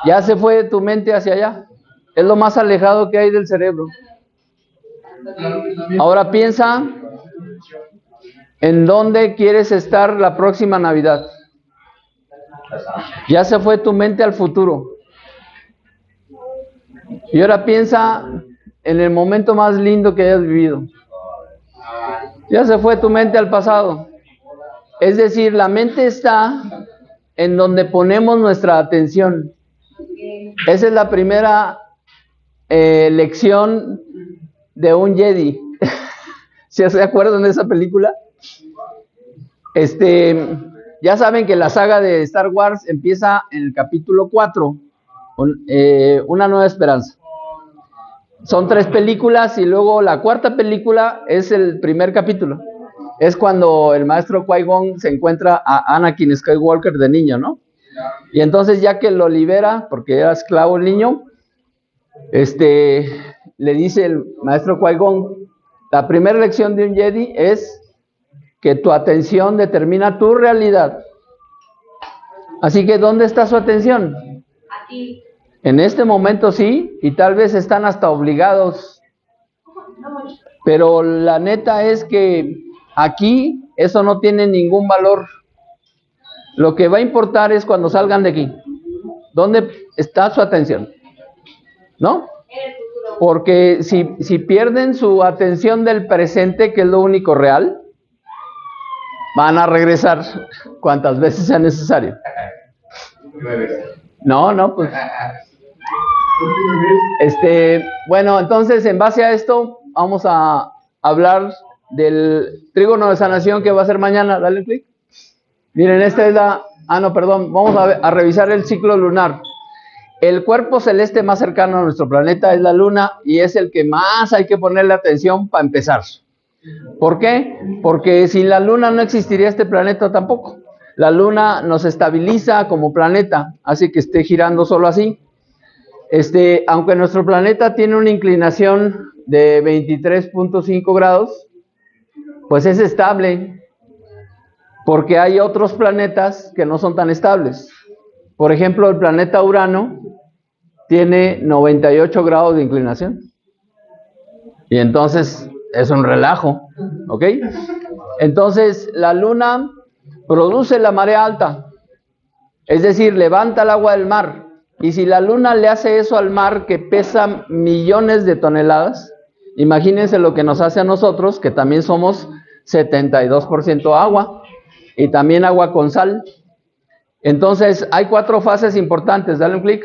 Ya se fue tu mente hacia allá. Es lo más alejado que hay del cerebro. Ahora piensa en dónde quieres estar la próxima Navidad. Ya se fue tu mente al futuro. Y ahora piensa en el momento más lindo que hayas vivido. Ya se fue tu mente al pasado. Es decir, la mente está en donde ponemos nuestra atención. Esa es la primera lección de un Jedi. ¿Sí se acuerdan de esa película? Ya saben que la saga de Star Wars empieza en el capítulo 4, Una Nueva Esperanza. Son 3 películas y luego la cuarta película es el primer capítulo. Es cuando el maestro Qui-Gon se encuentra a Anakin Skywalker de niño, ¿no? Y entonces ya que lo libera, porque era esclavo el niño, le dice el maestro Qui-Gon, la primera lección de un Jedi es que tu atención determina tu realidad. Así que, ¿dónde está su atención? Aquí. En este momento sí, y tal vez están hasta obligados. Pero la neta es que aquí eso no tiene ningún valor. Lo que va a importar es cuando salgan de aquí. ¿Dónde está su atención? ¿No? Porque si pierden su atención del presente, que es lo único real, van a regresar cuantas veces sea necesario. No, pues. Bueno, entonces en base a esto vamos a hablar del trígono de sanación que va a ser mañana. Dale clic. Miren, esta es la... vamos a revisar el ciclo lunar. El cuerpo celeste más cercano a nuestro planeta es la luna y es el que más hay que ponerle atención para empezar. ¿Por qué? Porque sin la luna no existiría este planeta tampoco. La luna nos estabiliza como planeta, hace que esté girando solo así. Aunque nuestro planeta tiene una inclinación de 23.5 grados, pues es estable, porque hay otros planetas que no son tan estables. Por ejemplo, el planeta Urano tiene 98 grados de inclinación. Y entonces es un relajo, ¿ok? Entonces la luna produce la marea alta, es decir, levanta el agua del mar. Y si la luna le hace eso al mar que pesa millones de toneladas, imagínense lo que nos hace a nosotros, que también somos 72% agua, y también agua con sal. Entonces hay 4 fases importantes, dale un clic.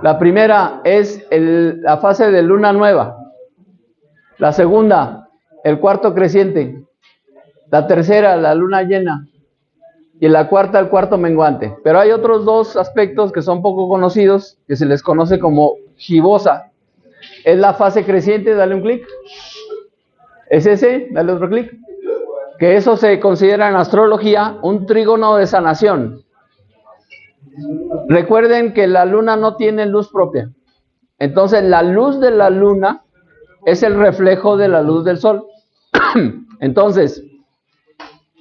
La primera es la fase de luna nueva. La segunda, el cuarto creciente. La tercera, la luna llena. Y la cuarta, el cuarto menguante. Pero hay otros 2 aspectos que son poco conocidos, que se les conoce como gibosa. Es la fase creciente, dale un clic. Es ese, dale otro clic. Que eso se considera en astrología un trígono de sanación. Recuerden que la luna no tiene luz propia. Entonces la luz de la luna es el reflejo de la luz del sol. Entonces,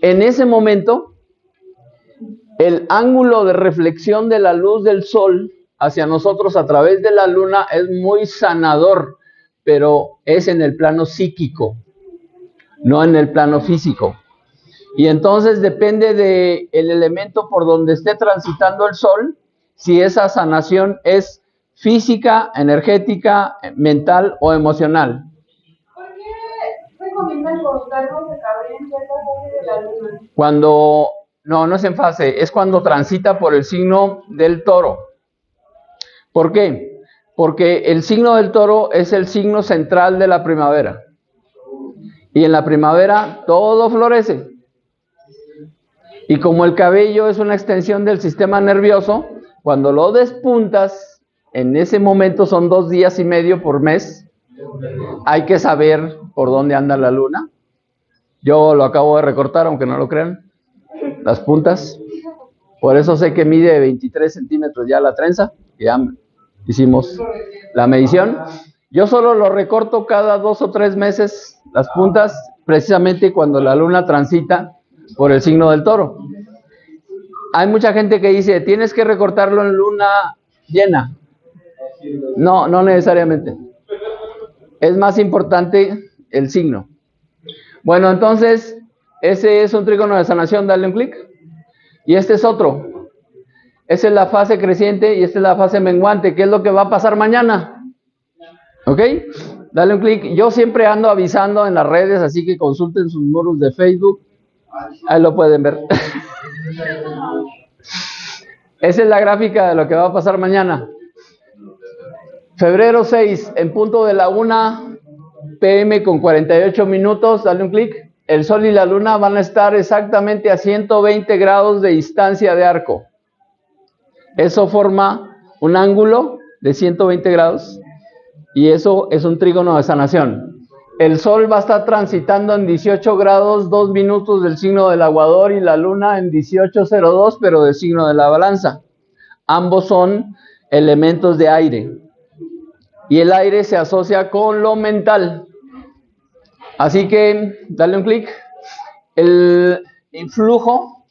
en ese momento, el ángulo de reflexión de la luz del sol hacia nosotros a través de la luna es muy sanador, pero es en el plano psíquico, no en el plano físico. Y entonces depende del elemento por donde esté transitando el sol, si esa sanación es física, energética, mental o emocional. ¿Por qué recomiendan cortarnos de cabello en cierta fase de la luna? Cuando, no es en fase, es cuando transita por el signo del toro. ¿Por qué? Porque el signo del toro es el signo central de la primavera. Y en la primavera todo florece. Y como el cabello es una extensión del sistema nervioso, cuando lo despuntas, en ese momento son 2 días y medio por mes, hay que saber por dónde anda la luna. Yo lo acabo de recortar, aunque no lo crean. las puntas. Por eso sé que mide 23 centímetros ya la trenza, que ya hicimos la medición. Yo solo lo recorto cada 2 o 3 meses las puntas, precisamente cuando la luna transita por el signo del Toro. Hay mucha gente que dice, tienes que recortarlo en luna llena. No, no necesariamente. Es más importante el signo. Bueno, entonces, ese es un trígono de sanación, dale un clic. Y este es otro. Esa es la fase creciente y esta es la fase menguante. ¿Qué es lo que va a pasar mañana? ¿Ok? Dale un clic. Yo siempre ando avisando en las redes, así que consulten sus muros de Facebook. Ahí lo pueden ver. Esa es la gráfica de lo que va a pasar mañana. Febrero 6, en punto de la 1 p.m. con 48 minutos, dale un clic. El Sol y la Luna van a estar exactamente a 120 grados de distancia de arco. Eso forma un ángulo de 120 grados y eso es un trígono de sanación. El Sol va a estar transitando en 18 grados 2 minutos del signo del Aguador y la Luna en 18:02, pero del signo de la Balanza. Ambos son elementos de aire. Y el aire se asocia con lo mental. Así que, dale un clic. El influjo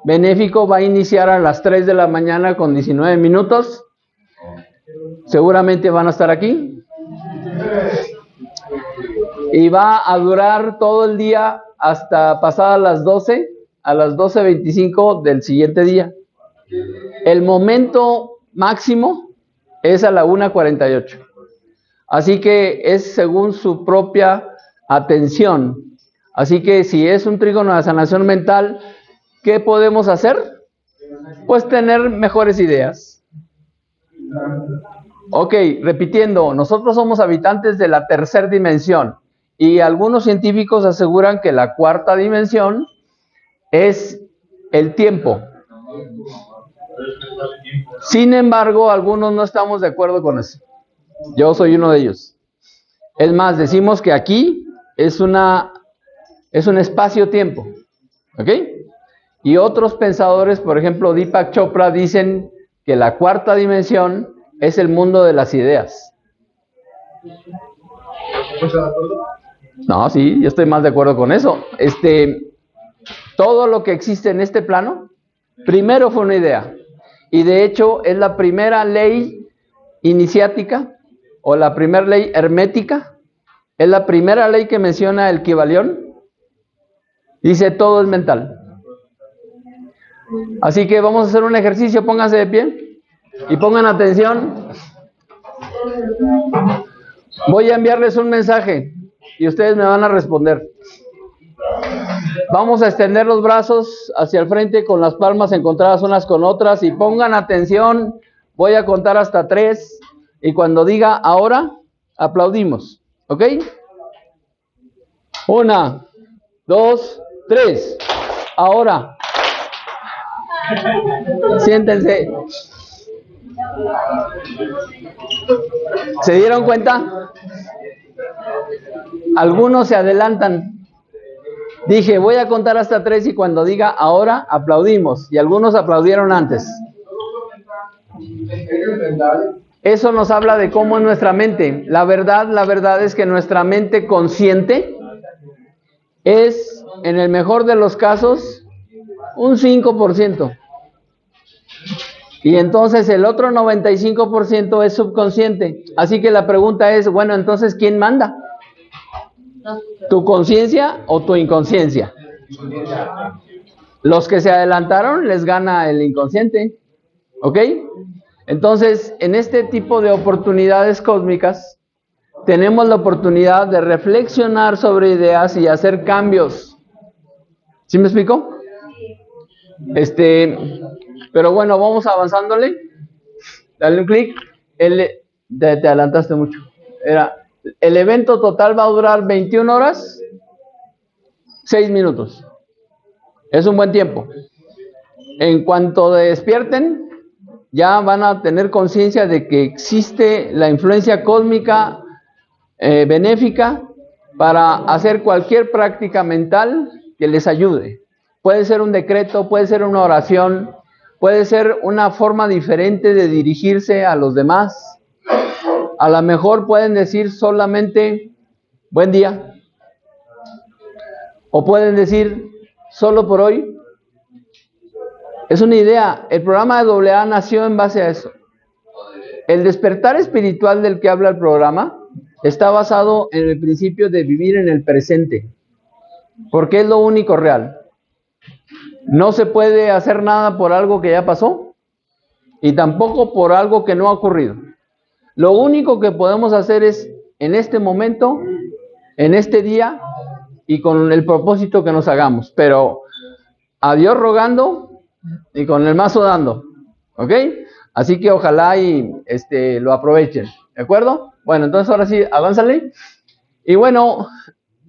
benéfico va a iniciar a las 3 de la mañana con 19 minutos. Seguramente van a estar aquí. Y va a durar todo el día hasta pasadas las 12, a las 12:25 del siguiente día. El momento máximo es a la 1:48. Así que es según su propia atención. Así que si es un trígono de sanación mental, ¿qué podemos hacer? Pues tener mejores ideas. Ok, repitiendo, nosotros somos habitantes de la tercera dimensión y algunos científicos aseguran que la cuarta dimensión es el tiempo. Sin embargo, algunos no estamos de acuerdo con eso. Yo soy uno de ellos. Es más, decimos que aquí es un espacio-tiempo. ¿Ok? Y otros pensadores, por ejemplo, Deepak Chopra, dicen que la cuarta dimensión es el mundo de las ideas. No, sí, yo estoy más de acuerdo con eso. Todo lo que existe en este plano, primero fue una idea. Y de hecho, es la primera ley iniciática o la primera ley hermética. Es la primera ley que menciona el Kybalión. Dice, todo es mental. Así que vamos a hacer un ejercicio, pónganse de pie y pongan atención. Voy a enviarles un mensaje y ustedes me van a responder. Vamos a extender los brazos hacia el frente con las palmas encontradas unas con otras y pongan atención. Voy a contar hasta 3 y cuando diga ahora, aplaudimos. ¿Ok? 1, 2, 3. Ahora. Siéntense. ¿Se dieron cuenta? Algunos se adelantan. Dije, voy a contar hasta 3 y cuando diga ahora, aplaudimos. Y algunos aplaudieron antes. Eso nos habla de cómo es nuestra mente. La verdad es que nuestra mente consciente es, en el mejor de los casos, un 5%. Y entonces el otro 95% es subconsciente. Así que la pregunta es, bueno, entonces, ¿quién manda? ¿Tu conciencia o tu inconsciencia? Los que se adelantaron les gana el inconsciente. ¿Ok? Entonces, en este tipo de oportunidades cósmicas, tenemos la oportunidad de reflexionar sobre ideas y hacer cambios. ¿Sí me explico? Pero bueno, vamos avanzándole. Dale un clic. Te adelantaste mucho. El evento total va a durar 21 horas, 6 minutos. Es un buen tiempo. En cuanto despierten, ya van a tener conciencia de que existe la influencia cósmica benéfica para hacer cualquier práctica mental que les ayude. puede ser un decreto, puede ser una oración, puede ser una forma diferente de dirigirse a los demás. A lo mejor pueden decir solamente buen día, o pueden decir solo por hoy. Es una idea. El programa de AA nació en base a eso. El despertar espiritual del que habla el programa está basado en el principio de vivir en el presente, porque es lo único real. No se puede hacer nada por algo que ya pasó y tampoco por algo que no ha ocurrido. Lo único que podemos hacer es en este momento, en este día y con el propósito que nos hagamos, pero a Dios rogando y con el mazo dando, ¿ok? Así que ojalá y lo aprovechen, ¿de acuerdo? Bueno, entonces ahora sí, avánzale. Y bueno,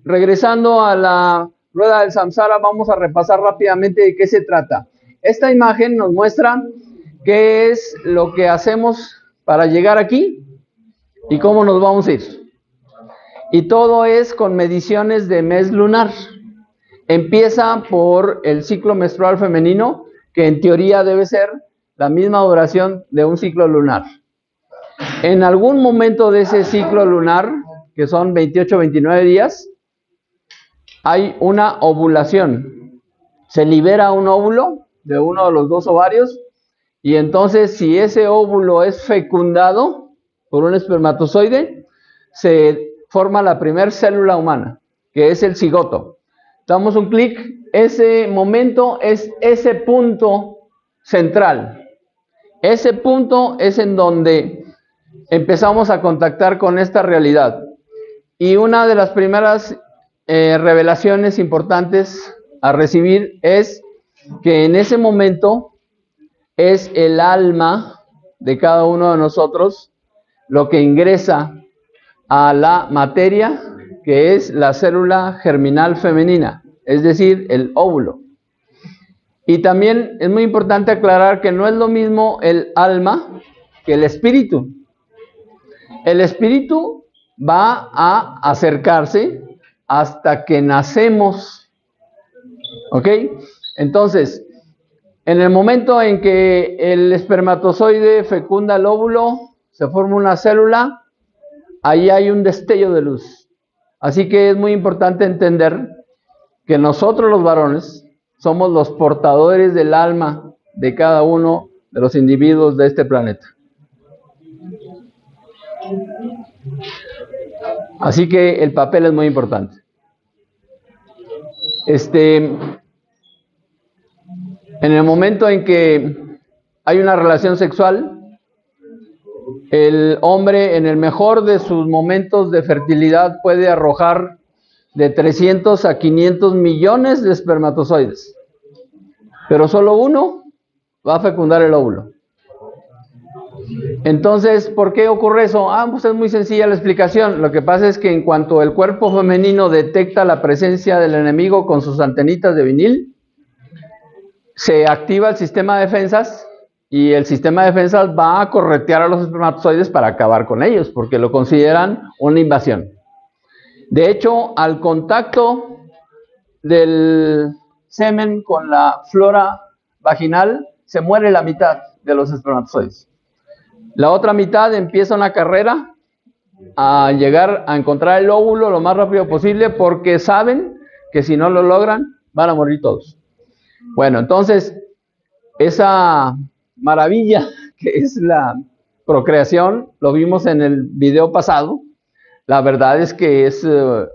regresando a la rueda del samsara, vamos a repasar rápidamente de qué se trata. Esta imagen nos muestra qué es lo que hacemos para llegar aquí y cómo nos vamos a ir. Y todo es con mediciones de mes lunar. Empieza por el ciclo menstrual femenino, que en teoría debe ser la misma duración de un ciclo lunar. En algún momento de ese ciclo lunar, que son 28 o 29 días, hay una ovulación. Se libera un óvulo de uno de los dos ovarios, y entonces si ese óvulo es fecundado por un espermatozoide, se forma la primera célula humana, que es el cigoto. Damos un clic, ese momento es ese punto central. Ese punto es en donde empezamos a contactar con esta realidad. Y una de las primeras revelaciones importantes a recibir es que en ese momento es el alma de cada uno de nosotros lo que ingresa a la materia, que es la célula germinal femenina, es decir, el óvulo. Y también es muy importante aclarar que no es lo mismo el alma que el espíritu. El espíritu va a acercarse hasta que nacemos, ¿ok? Entonces, en el momento en que el espermatozoide fecunda el óvulo, se forma una célula, ahí hay un destello de luz. Así que es muy importante entender que nosotros los varones somos los portadores del alma de cada uno de los individuos de este planeta. Así que el papel es muy importante. En el momento en que hay una relación sexual, el hombre en el mejor de sus momentos de fertilidad puede arrojar de 300 a 500 millones de espermatozoides, pero solo uno va a fecundar el óvulo. Entonces, ¿por qué ocurre eso? Pues es muy sencilla la explicación. Lo que pasa es que en cuanto el cuerpo femenino detecta la presencia del enemigo con sus antenitas de vinil, se activa el sistema de defensas y el sistema de defensas va a corretear a los espermatozoides para acabar con ellos, porque lo consideran una invasión. De hecho, al contacto del semen con la flora vaginal, se muere la mitad de los espermatozoides. La otra mitad empieza una carrera a llegar a encontrar el óvulo lo más rápido posible, porque saben que si no lo logran, van a morir todos. Bueno, entonces, esa maravilla que es la procreación, lo vimos en el video pasado. La verdad es que es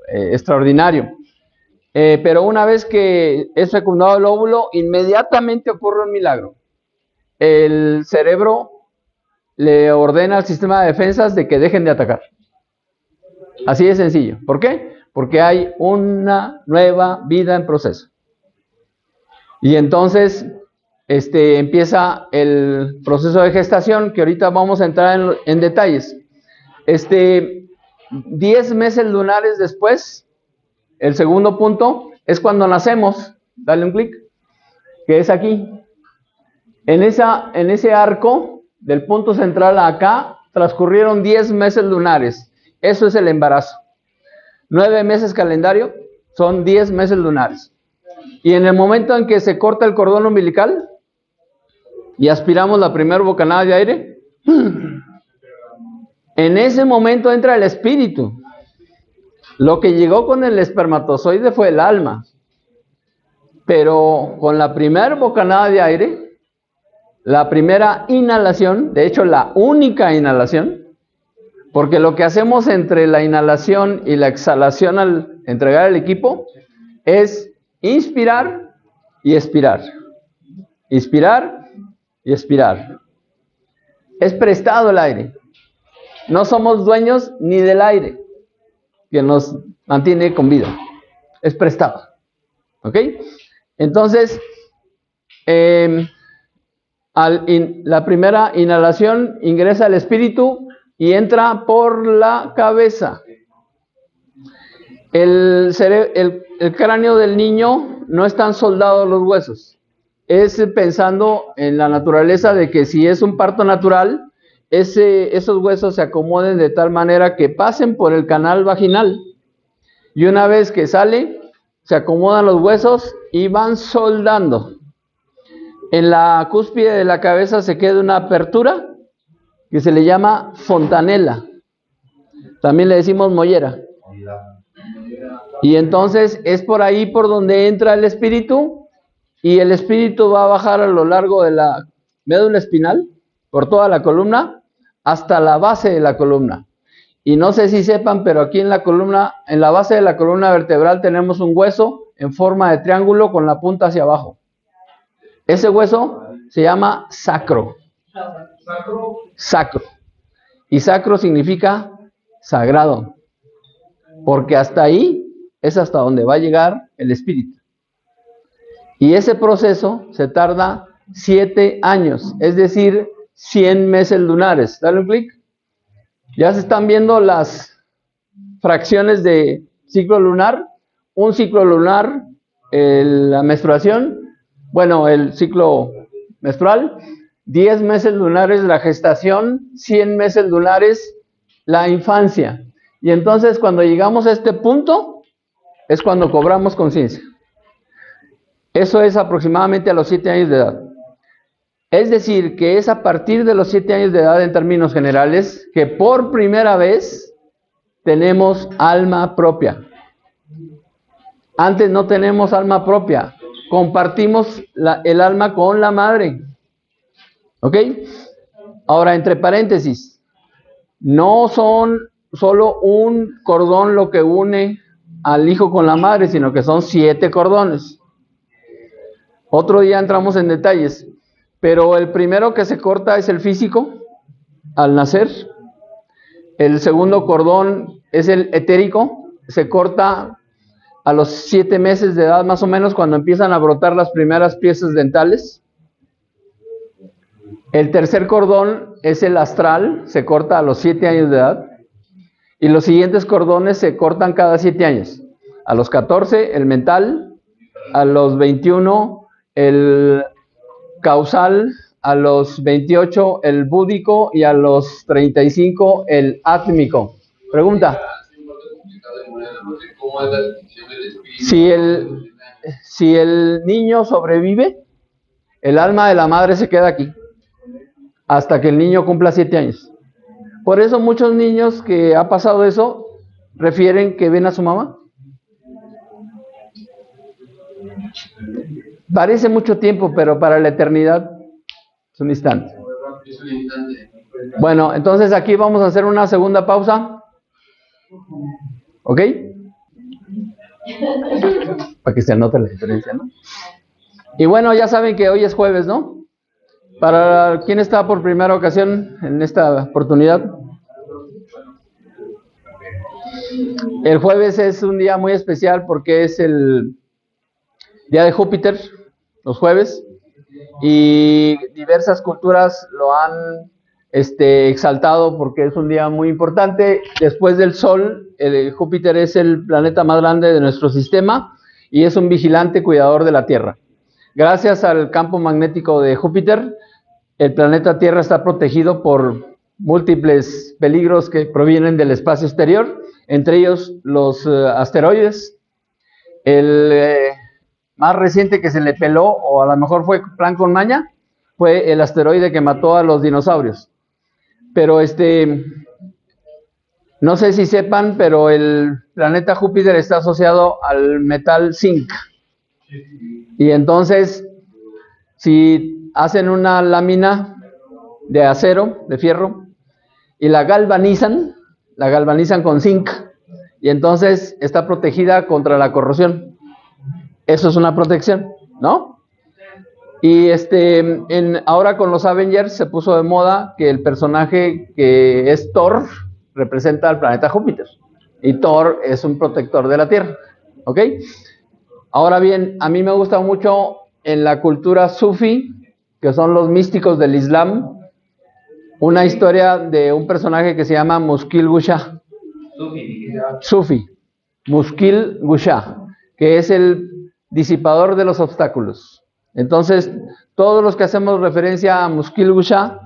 extraordinario. Pero una vez que es fecundado el óvulo, inmediatamente ocurre un milagro. El cerebro le ordena al sistema de defensas de que dejen de atacar. Así de sencillo. ¿Por qué? Porque hay una nueva vida en proceso. Y entonces empieza el proceso de gestación, que ahorita vamos a entrar en detalles. 10 meses lunares después, el segundo punto es cuando nacemos. Dale un clic, que es aquí. En ese arco, del punto central a acá, transcurrieron 10 meses lunares. Eso es el embarazo. 9 meses calendario son 10 meses lunares. Y en el momento en que se corta el cordón umbilical y aspiramos la primera bocanada de aire, en ese momento entra el espíritu. Lo que llegó con el espermatozoide fue el alma. Pero con la primera bocanada de aire, la primera inhalación, de hecho la única inhalación, porque lo que hacemos entre la inhalación y la exhalación al entregar el equipo es inspirar y expirar. Inspirar y expirar. Es prestado el aire. No somos dueños ni del aire que nos mantiene con vida. Es prestado. ¿Ok? Entonces, la primera inhalación ingresa el espíritu y entra por la cabeza. El cráneo del niño no están soldados los huesos. Es pensando en la naturaleza de que si es un parto natural, esos huesos se acomoden de tal manera que pasen por el canal vaginal. Y una vez que sale, se acomodan los huesos y van soldando. En la cúspide de la cabeza se queda una apertura que se le llama fontanela. También le decimos mollera. Y entonces es por ahí por donde entra el espíritu, y el espíritu va a bajar a lo largo de la médula espinal, por toda la columna, hasta la base de la columna. Y no sé si sepan, pero aquí en la columna, en la base de la columna vertebral tenemos un hueso en forma de triángulo con la punta hacia abajo. Ese hueso se llama sacro. Sacro. Y sacro significa sagrado. Porque hasta ahí es hasta donde va a llegar el espíritu. Y ese proceso se tarda 7 años, es decir, 100 meses lunares. Dale un clic. Ya se están viendo las fracciones de ciclo lunar. Un ciclo lunar, la menstruación, bueno, el ciclo menstrual, 10 meses lunares la gestación, 100 meses lunares la infancia. Y entonces cuando llegamos a este punto, es cuando cobramos conciencia. Eso es aproximadamente a los 7 años de edad. Es decir, que es a partir de los 7 años de edad, en términos generales, que por primera vez tenemos alma propia. Antes no tenemos alma propia. Compartimos el alma con la madre. ¿Ok? Ahora, entre paréntesis, no son solo un cordón lo que une al hijo con la madre, sino que son 7 cordones. Otro día entramos en detalles. Pero el primero que se corta es el físico, al nacer. El segundo cordón es el etérico, se corta a los 7 meses de edad más o menos, cuando empiezan a brotar las primeras piezas dentales. El tercer cordón es el astral, se corta a los 7 años de edad. Y los siguientes cordones se cortan cada 7 años. A los 14 el mental, a los 21 el causal, a los 28 el búdico y a los 35 el átmico. Pregunta. Si el niño sobrevive, el alma de la madre se queda aquí hasta que el niño cumpla 7 años. Por eso muchos niños que ha pasado eso refieren que ven a su mamá. Parece mucho tiempo, pero para la eternidad es un instante. Bueno, entonces aquí vamos a hacer una segunda pausa. ¿Ok? Para que se anote la diferencia, ¿no? Y bueno, ya saben que hoy es jueves, ¿no? Para quien está por primera ocasión en esta oportunidad. El jueves es un día muy especial porque es el día de Júpiter, los jueves, y diversas culturas lo han exaltado porque es un día muy importante. Después del Sol, Júpiter es el planeta más grande de nuestro sistema y es un vigilante cuidador de la Tierra. Gracias al campo magnético de Júpiter, el planeta Tierra está protegido por múltiples peligros que provienen del espacio exterior, entre ellos los asteroides, el más reciente que se le peló, o a lo mejor fue plan con maña, fue el asteroide que mató a los dinosaurios. Pero no sé si sepan, pero el planeta Júpiter está asociado al metal zinc. Y entonces, si hacen una lámina de acero, de fierro, y la galvanizan con zinc, y entonces está protegida contra la corrosión. Eso es una protección, ¿no? Y ahora con los Avengers se puso de moda que el personaje que es Thor representa al planeta Júpiter. Y Thor es un protector de la Tierra, ¿ok? Ahora bien, a mí me gusta mucho en la cultura sufi, que son los místicos del Islam, una historia de un personaje que se llama Muskil Gusha. Sufi, Muskil Gusha, que es el disipador de los obstáculos. Entonces, todos los que hacemos referencia a Muskil Gusha,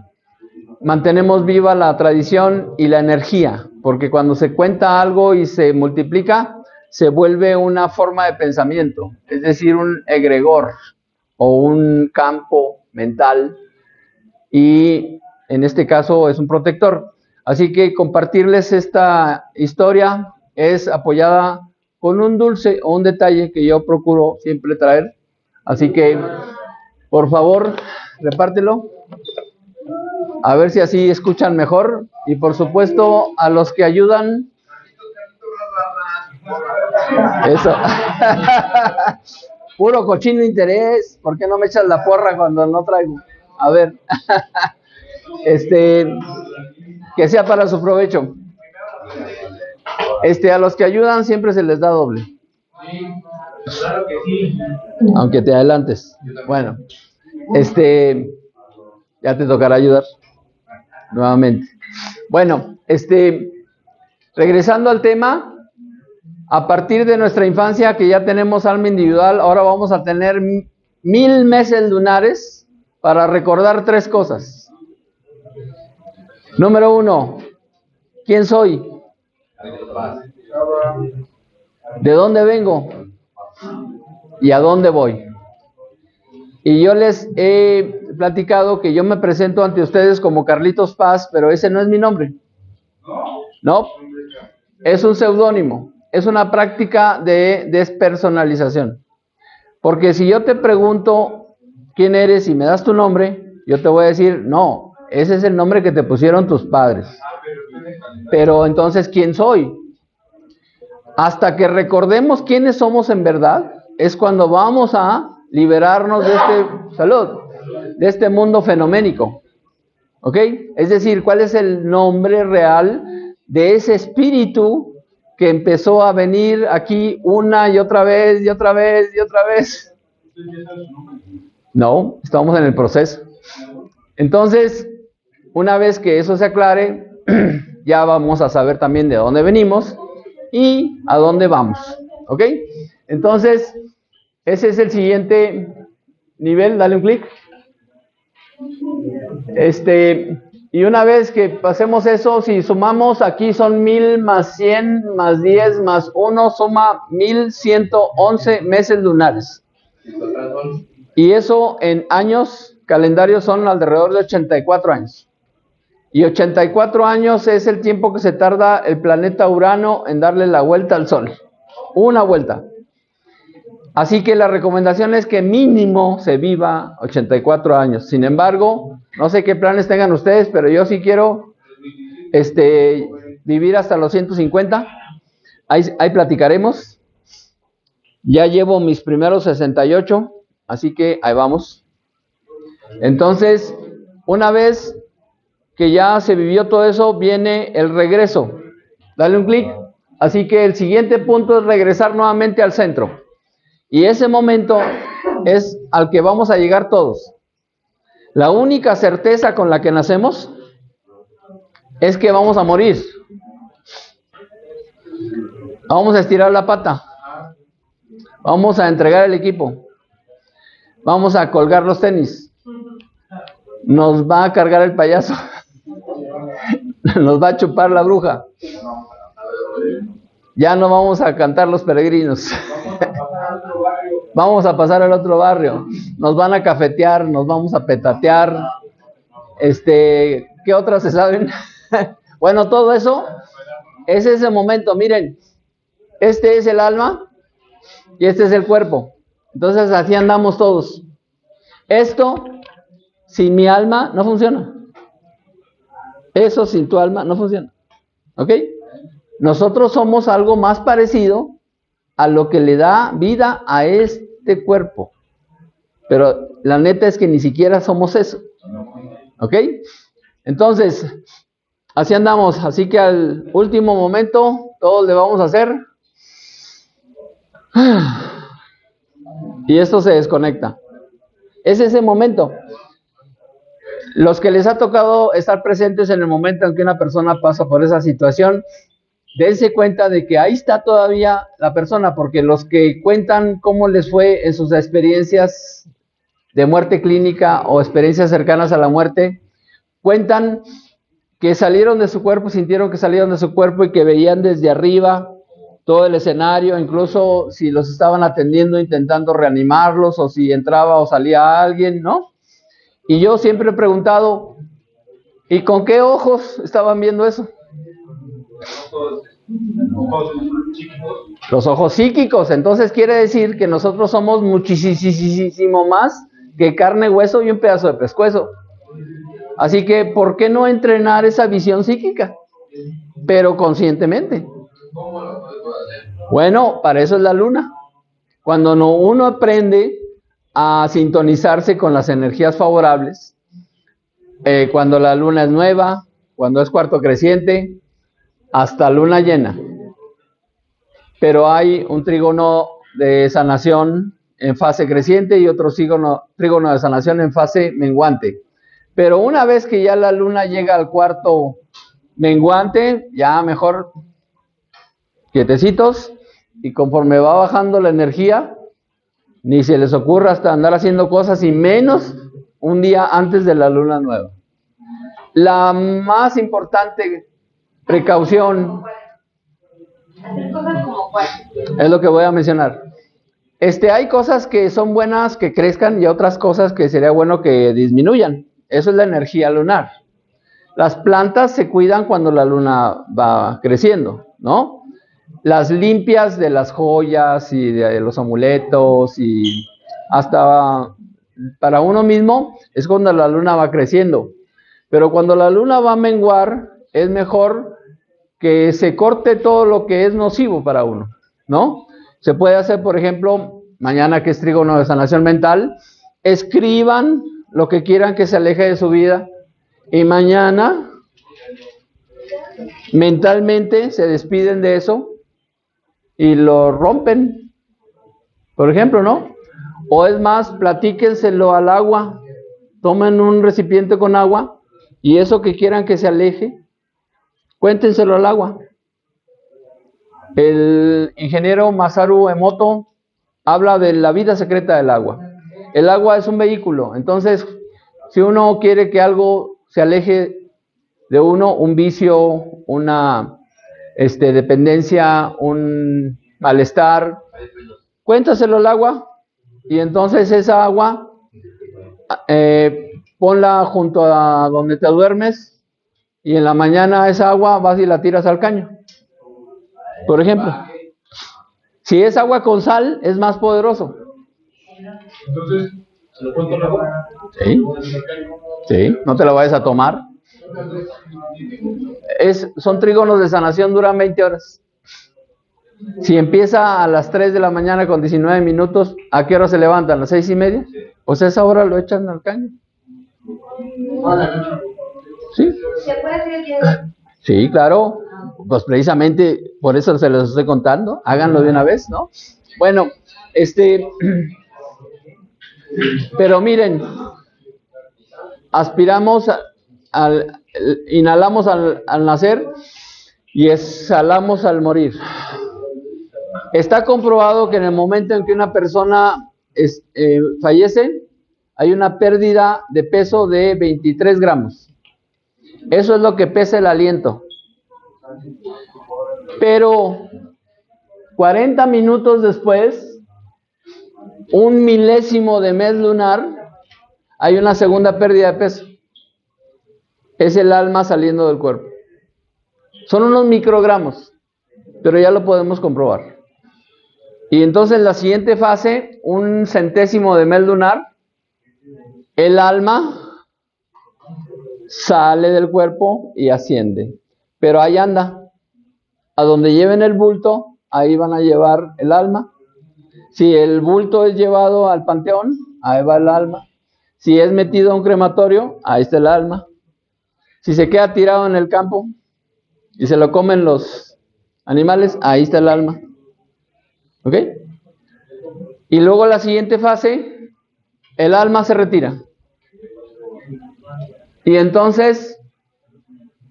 mantenemos viva la tradición y la energía, porque cuando se cuenta algo y se multiplica, se vuelve una forma de pensamiento, es decir, un egregor o un campo mental, y en este caso es un protector. Así que compartirles esta historia es apoyada con un dulce o un detalle que yo procuro siempre traer. Así que, por favor, repártelo. A ver si así escuchan mejor. Y por supuesto, a los que ayudan. Eso. Puro cochino interés. ¿Por qué no me echas la porra cuando no traigo? A ver. Que sea para su provecho. A los que ayudan siempre se les da doble. Claro que sí. Aunque te adelantes. Bueno, ya te tocará ayudar nuevamente. Bueno, regresando al tema, a partir de nuestra infancia que ya tenemos alma individual, ahora vamos a tener 1000 meses lunares para recordar 3 cosas. Número 1, ¿quién soy? ¿De dónde vengo? ¿Y a dónde voy? Y yo les he platicado que yo me presento ante ustedes como Carlitos Paz, pero ese no es mi nombre. No, es un seudónimo, es una práctica de despersonalización. Porque si yo te pregunto quién eres y me das tu nombre, yo te voy a decir, no, ese es el nombre que te pusieron tus padres. Pero entonces, ¿quién soy? Hasta que recordemos quiénes somos en verdad, es cuando vamos a liberarnos de este mundo fenoménico. ¿Ok? Es decir, ¿cuál es el nombre real de ese espíritu que empezó a venir aquí una y otra vez, y otra vez, y otra vez? No, estamos en el proceso. Entonces, una vez que eso se aclare, ya vamos a saber también de dónde venimos y a dónde vamos. ¿Ok? Entonces, ese es el siguiente nivel. Dale un clic. Y una vez que pasemos eso, si sumamos, aquí son 1000 más 100 más 10 más 1, suma 1111 meses lunares. Y eso en años calendarios son alrededor de 84 años. Y 84 años es el tiempo que se tarda el planeta Urano en darle la vuelta al Sol. Una vuelta. Así que la recomendación es que mínimo se viva 84 años. Sin embargo, no sé qué planes tengan ustedes, pero yo sí quiero vivir hasta los 150. Ahí platicaremos. Ya llevo mis primeros 68, así que ahí vamos. Entonces, una vez que ya se vivió todo eso, viene el regreso. Dale un clic. Así que el siguiente punto es regresar nuevamente al centro. Y ese momento es al que vamos a llegar todos. La única certeza con la que nacemos es que vamos a morir. Vamos a estirar la pata. Vamos a entregar el equipo. Vamos a colgar los tenis. Nos va a cargar el payaso. Nos va a chupar la bruja. Ya no vamos a cantar los peregrinos. Vamos a pasar al otro barrio. Nos van a cafetear, nos vamos a petatear. ¿Qué otras se saben? Bueno, todo eso es ese momento. Miren, este es el alma y este es el cuerpo. Entonces así andamos todos. Esto, sin mi alma, no funciona. Eso sin tu alma no funciona. ¿Ok? Nosotros somos algo más parecido a lo que le da vida a este cuerpo. Pero la neta es que ni siquiera somos eso. ¿Ok? Entonces, así andamos. Así que al último momento, todos le vamos a hacer. Y esto se desconecta. Es ese momento. Los que les ha tocado estar presentes en el momento en que una persona pasa por esa situación, dense cuenta de que ahí está todavía la persona, porque los que cuentan cómo les fue en sus experiencias de muerte clínica o experiencias cercanas a la muerte, cuentan que salieron de su cuerpo, sintieron que salieron de su cuerpo y que veían desde arriba todo el escenario, incluso si los estaban atendiendo, intentando reanimarlos, o si entraba o salía alguien, ¿no? Y yo siempre he preguntado, ¿y con qué ojos estaban viendo eso? Los ojos psíquicos. Entonces quiere decir que nosotros somos muchísimo más que carne, hueso y un pedazo de pescuezo. Así que, ¿por qué no entrenar esa visión psíquica? Pero conscientemente. Bueno, para eso es la luna. Cuando uno aprende a sintonizarse con las energías favorables, cuando la luna es nueva, cuando es cuarto creciente, hasta luna llena. Pero hay un trígono de sanación en fase creciente y otro trígono de sanación en fase menguante. Pero una vez que ya la luna llega al cuarto menguante, ya mejor quietecitos, y conforme va bajando la energía, ni se les ocurra hasta andar haciendo cosas, y menos un día antes de la luna nueva. La más importante precaución es lo que voy a mencionar. Hay cosas que son buenas que crezcan y otras cosas que sería bueno que disminuyan. Eso es la energía lunar. Las plantas se cuidan cuando la luna va creciendo, ¿no? Las limpias de las joyas y de los amuletos y hasta para uno mismo es cuando la luna va creciendo. Pero cuando la luna va a menguar, es mejor que se corte todo lo que es nocivo para uno, ¿no? Se puede hacer, por ejemplo, mañana que es trígono de sanación mental, escriban lo que quieran que se aleje de su vida y mañana mentalmente se despiden de eso y lo rompen, por ejemplo, ¿no? O es más, platíquenselo al agua, tomen un recipiente con agua y eso que quieran que se aleje, cuéntenselo al agua. El ingeniero Masaru Emoto habla de la vida secreta del agua. El agua es un vehículo, entonces si uno quiere que algo se aleje de uno, un vicio, una dependencia, un malestar, cuéntaselo al agua y entonces esa agua ponla junto a donde te duermes y en la mañana esa agua vas y la tiras al caño. Por ejemplo, si es agua con sal, es más poderoso. Entonces, ¿se lo cuento luego? Sí. Sí, no te lo vayas a tomar. Son trígonos de sanación, duran 20 horas. Si empieza a las 3 de la mañana con 19 minutos, ¿a qué hora se levantan? ¿A las 6:30? O sea, esa hora lo echan al caño. ¿Sí? ¿Se puede hacer el día de Sí, claro. Pues precisamente por eso se los estoy contando. Háganlo de una vez, ¿no? Bueno, pero miren, aspiramos inhalamos al nacer y exhalamos al morir. Está comprobado que en el momento en que una persona fallece, hay una pérdida de peso de 23 gramos. Eso es lo que pesa el aliento. Pero 40 minutos después, un milésimo de mes lunar, hay una segunda pérdida de peso. Es el alma saliendo del cuerpo. Son unos microgramos, pero ya lo podemos comprobar. Y entonces la siguiente fase, un centésimo de mes lunar, el alma sale del cuerpo y asciende. Pero ahí anda. A donde lleven el bulto, ahí van a llevar el alma. Si el bulto es llevado al panteón, ahí va el alma. Si es metido a un crematorio, ahí está el alma. Si se queda tirado en el campo y se lo comen los animales, ahí está el alma. ¿Ok? Y luego la siguiente fase, el alma se retira. Y entonces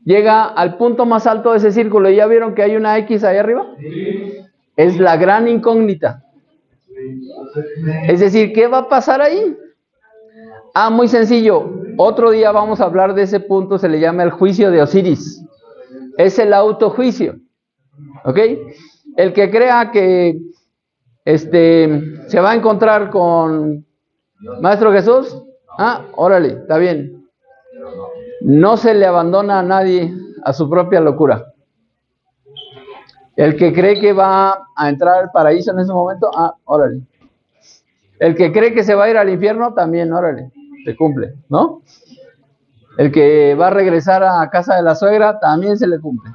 llega al punto más alto de ese círculo. ¿Ya vieron que hay una X ahí arriba? Es la gran incógnita. Es decir, ¿qué va a pasar ahí? Muy sencillo. Otro día vamos a hablar de ese punto, se le llama el juicio de Osiris. Es el autojuicio. ¿Ok? El que crea que se va a encontrar con Maestro Jesús, órale, está bien. No se le abandona a nadie a su propia locura. El que cree que va a entrar al paraíso en ese momento, órale. El que cree que se va a ir al infierno, también, órale, se cumple, ¿no? El que va a regresar a casa de la suegra, también se le cumple.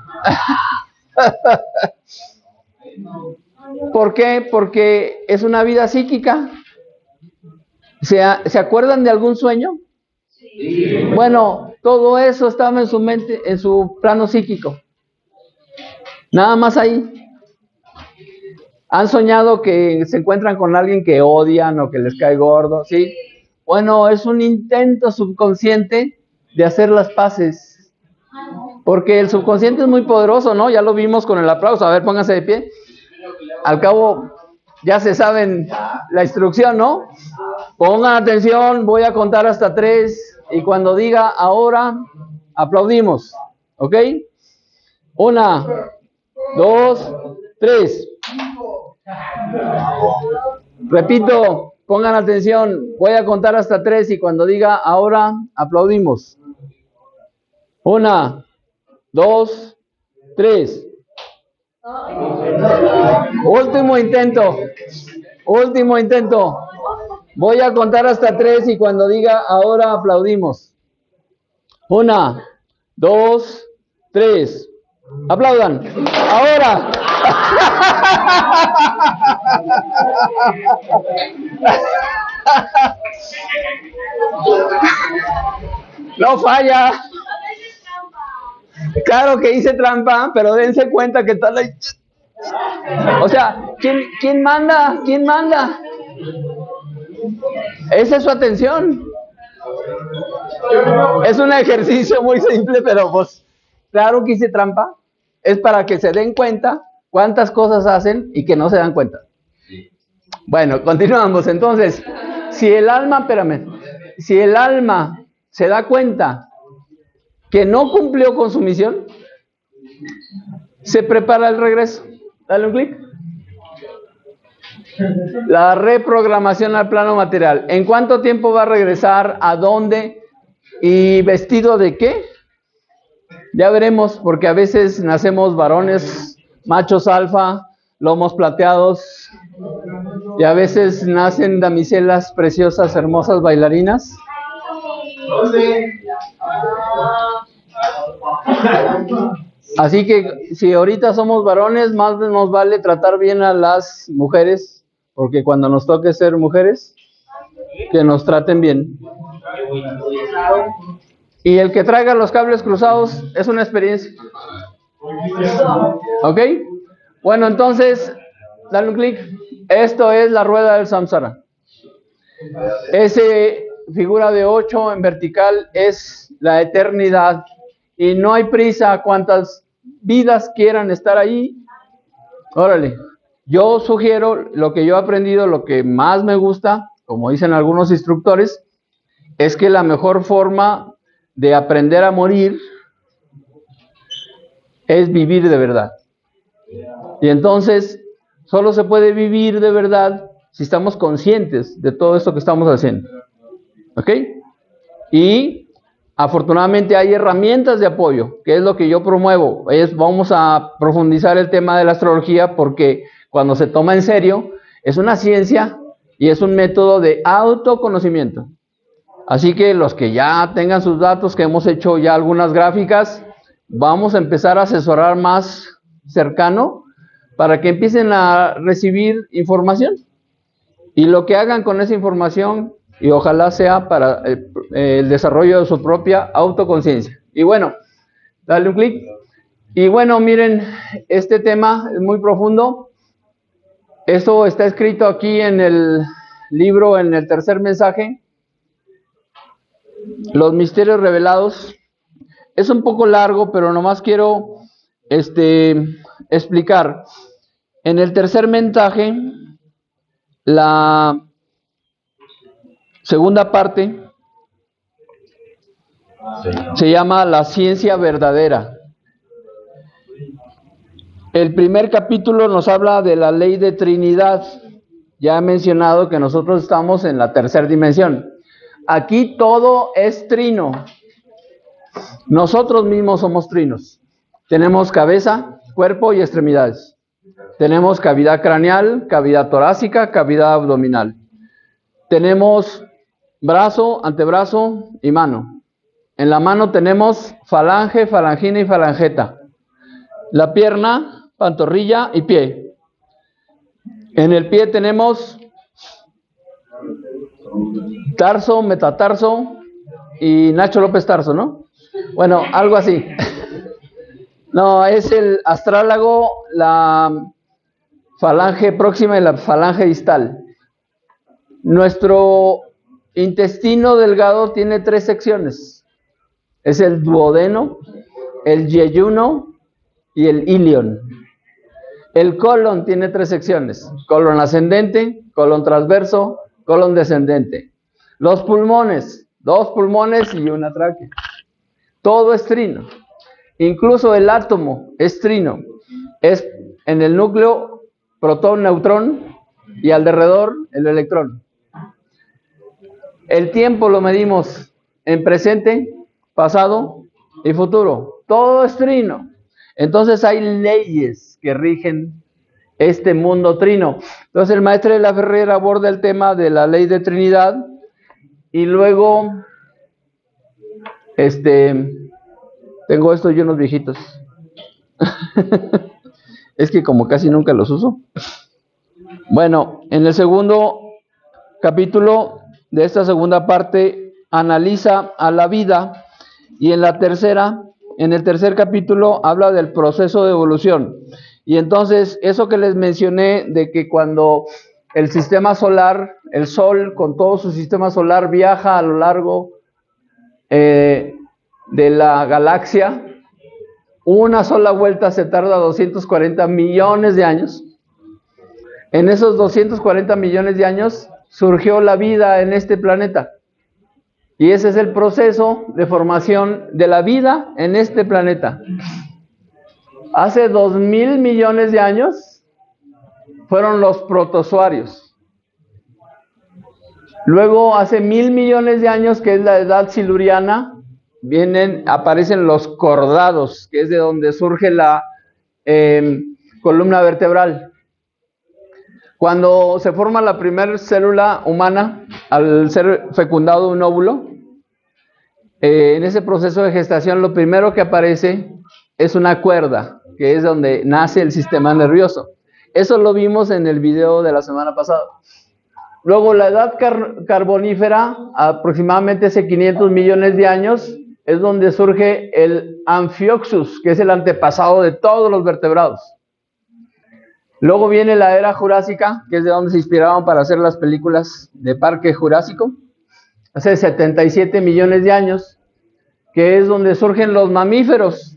¿Por qué? Porque es una vida psíquica. ¿Se acuerdan de algún sueño? Sí. Bueno, todo eso estaba en su mente, en su plano psíquico. Nada más ahí. ¿Han soñado que se encuentran con alguien que odian o que les cae gordo? ¿Sí? Bueno, es un intento subconsciente de hacer las paces. Porque el subconsciente es muy poderoso, ¿no? Ya lo vimos con el aplauso. A ver, pónganse de pie. Al cabo, ya se saben la instrucción, ¿no? Pongan atención, voy a contar hasta 3 y cuando diga ahora, aplaudimos. ¿Ok? 1, 2, 3. Repito, pongan atención, voy a contar hasta 3 y cuando diga ahora, aplaudimos. 1, 2, 3. Último intento. Último intento. Voy a contar hasta 3 y cuando diga ahora aplaudimos. 1, 2, 3. Aplaudan. Ahora. No falla. Claro que hice trampa, pero dense cuenta que tal. O sea, ¿quién manda? ¿Quién manda? Esa es su atención. Es un ejercicio muy simple, pero pues, claro que hice trampa. Es para que se den cuenta cuántas cosas hacen y que no se dan cuenta. Bueno, continuamos. Entonces, si el alma se da cuenta que no cumplió con su misión, se prepara el regreso. Dale un clic. La reprogramación al plano material. ¿En cuánto tiempo va a regresar? ¿A dónde? ¿Y vestido de qué? Ya veremos, porque a veces nacemos varones, machos alfa, lomos plateados, y a veces nacen damiselas preciosas, hermosas bailarinas. Así que si ahorita somos varones, más nos vale tratar bien a las mujeres, porque cuando nos toque ser mujeres, que nos traten bien. Y el que traiga los cables cruzados es una experiencia. ¿Ok? Bueno, entonces, dale un clic. Esto es la rueda del samsara. Ese figura de 8 en vertical es la eternidad. Y no hay prisa. Cuantas vidas quieran estar ahí, órale. Yo sugiero, lo que yo he aprendido, lo que más me gusta, como dicen algunos instructores, es que la mejor forma de aprender a morir es vivir de verdad. Y entonces, solo se puede vivir de verdad si estamos conscientes de todo esto que estamos haciendo. ¿Ok? Y afortunadamente hay herramientas de apoyo, que es lo que yo promuevo. Vamos a profundizar el tema de la astrología porque cuando se toma en serio, es una ciencia y es un método de autoconocimiento. Así que los que ya tengan sus datos, que hemos hecho ya algunas gráficas, vamos a empezar a asesorar más cercano para que empiecen a recibir información. Y lo que hagan con esa información, y ojalá sea para el desarrollo de su propia autoconciencia. Y bueno, dale un clic. Y bueno, miren, este tema es muy profundo. Esto está escrito aquí en el libro, en el tercer mensaje. Los misterios revelados. Es un poco largo, pero nomás quiero explicar. En el tercer mensaje, la segunda parte se llama la ciencia verdadera. El primer capítulo nos habla de la ley de Trinidad. Ya he mencionado que nosotros estamos en la tercera dimensión. Aquí todo es trino. Nosotros mismos somos trinos. Tenemos cabeza, cuerpo y extremidades. Tenemos cavidad craneal, cavidad torácica, cavidad abdominal. Tenemos brazo, antebrazo y mano. En la mano tenemos falange, falangina y falangeta. La pierna, pantorrilla y pie. En el pie tenemos tarso, metatarso y Nacho López Tarso, ¿no? Bueno, algo así. No, es el astrálago, la falange próxima y la falange distal. Nuestro intestino delgado tiene 3 secciones. Es el duodeno, el yeyuno y el ilion. El colon tiene 3 secciones. Colon ascendente, colon transverso, colon descendente. Los pulmones, 2 pulmones y una tráquea. Todo es trino. Incluso el átomo es trino. Es en el núcleo protón, neutrón y alrededor el electrón. El tiempo lo medimos en presente, pasado y futuro. Todo es trino. Entonces hay leyes que rigen este mundo trino. Entonces el maestro de la Ferrer aborda el tema de la ley de Trinidad y luego tengo estos y unos viejitos. Es que como casi nunca los uso. Bueno, en el segundo capítulo de esta segunda parte analiza a la vida y en el tercer capítulo habla del proceso de evolución. Y entonces eso que les mencioné de que cuando el sistema solar, el Sol con todo su sistema solar viaja a lo largo de la galaxia, una sola vuelta se tarda 240 millones de años. En esos 240 millones de años surgió la vida en este planeta. Y ese es el proceso de formación de la vida en este planeta. Hace 2.000 millones de años fueron los protozoarios. Luego, hace 1.000 millones de años, que es la edad siluriana, aparecen los cordados, que es de donde surge la columna vertebral. Cuando se forma la primera célula humana, al ser fecundado un óvulo, en ese proceso de gestación lo primero que aparece es una cuerda, que es donde nace el sistema nervioso. Eso lo vimos en el video de la semana pasada. Luego la edad carbonífera, aproximadamente hace 500 millones de años, es donde surge el Amphioxus, que es el antepasado de todos los vertebrados. Luego viene la era jurásica, que es de donde se inspiraron para hacer las películas de Parque Jurásico, hace 77 millones de años, que es donde surgen los mamíferos,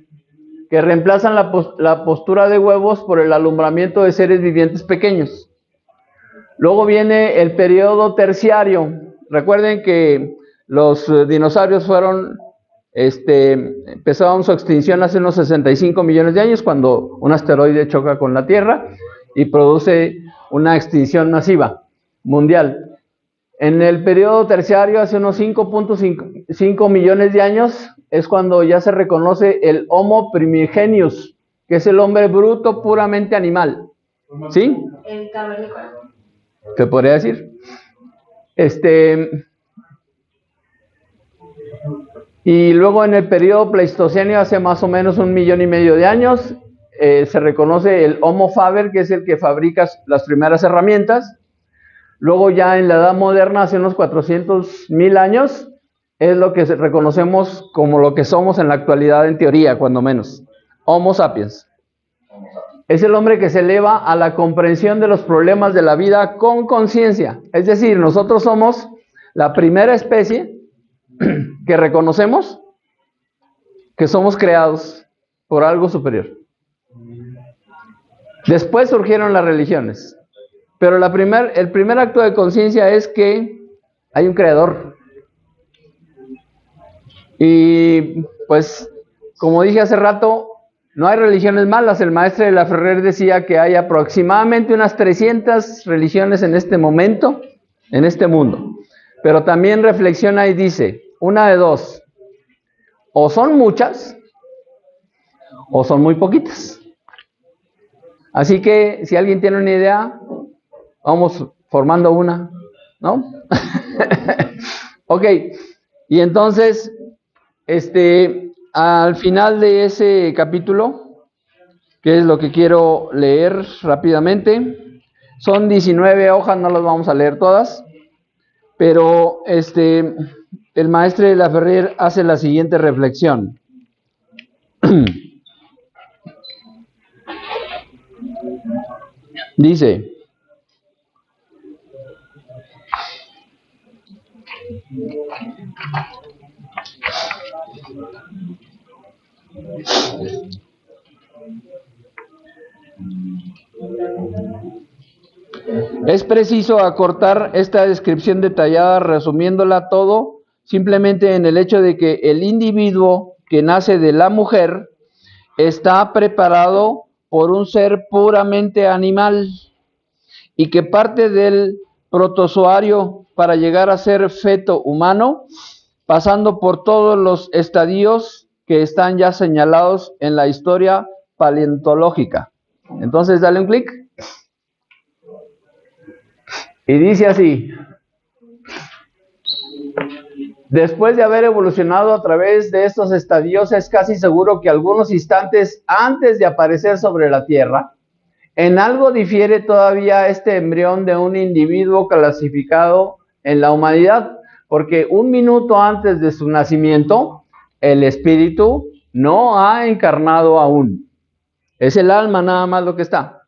que reemplazan la postura de huevos por el alumbramiento de seres vivientes pequeños. Luego viene el periodo terciario. Recuerden que los dinosaurios empezaron su extinción hace unos 65 millones de años, cuando un asteroide choca con la Tierra y produce una extinción masiva. mundial. En el periodo terciario, hace unos 5.5 millones de años, es cuando ya se reconoce el Homo primigenius, que es el hombre bruto puramente animal. ¿Sí? El cavernícola. ¿Te podría decir? Y luego en el periodo pleistoceno, hace más o menos 1,5 millones de años, se reconoce el Homo faber, que es el que fabrica las primeras herramientas. Luego ya en la edad moderna, hace unos 400,000 años, es lo que reconocemos como lo que somos en la actualidad, en teoría, cuando menos. Homo sapiens. Es el hombre que se eleva a la comprensión de los problemas de la vida con conciencia. Es decir, nosotros somos la primera especie que reconocemos que somos creados por algo superior. Después surgieron las religiones, pero el primer acto de conciencia es que hay un creador. Y pues, como dije hace rato, no hay religiones malas. El maestro de la Ferrer decía que hay aproximadamente unas 300 religiones en este momento, en este mundo. Pero también reflexiona y dice, una de dos, o son muchas, o son muy poquitas. Así que, si alguien tiene una idea, vamos formando una, ¿no? Ok, y entonces, al final de ese capítulo, que es lo que quiero leer rápidamente, son 19 hojas, no las vamos a leer todas, pero el maestro de la Ferrer hace la siguiente reflexión. Dice: es preciso acortar esta descripción detallada, resumiéndola todo simplemente en el hecho de que el individuo que nace de la mujer está preparado por un ser puramente animal y que parte del protozoario para llegar a ser feto humano, pasando por todos los estadios que están ya señalados en la historia paleontológica. Entonces, dale un clic. Y dice así: después de haber evolucionado a través de estos estadios, es casi seguro que algunos instantes antes de aparecer sobre la Tierra, en algo difiere todavía este embrión de un individuo clasificado en la humanidad, porque 1 minuto antes de su nacimiento, el espíritu no ha encarnado aún. Es el alma nada más lo que está.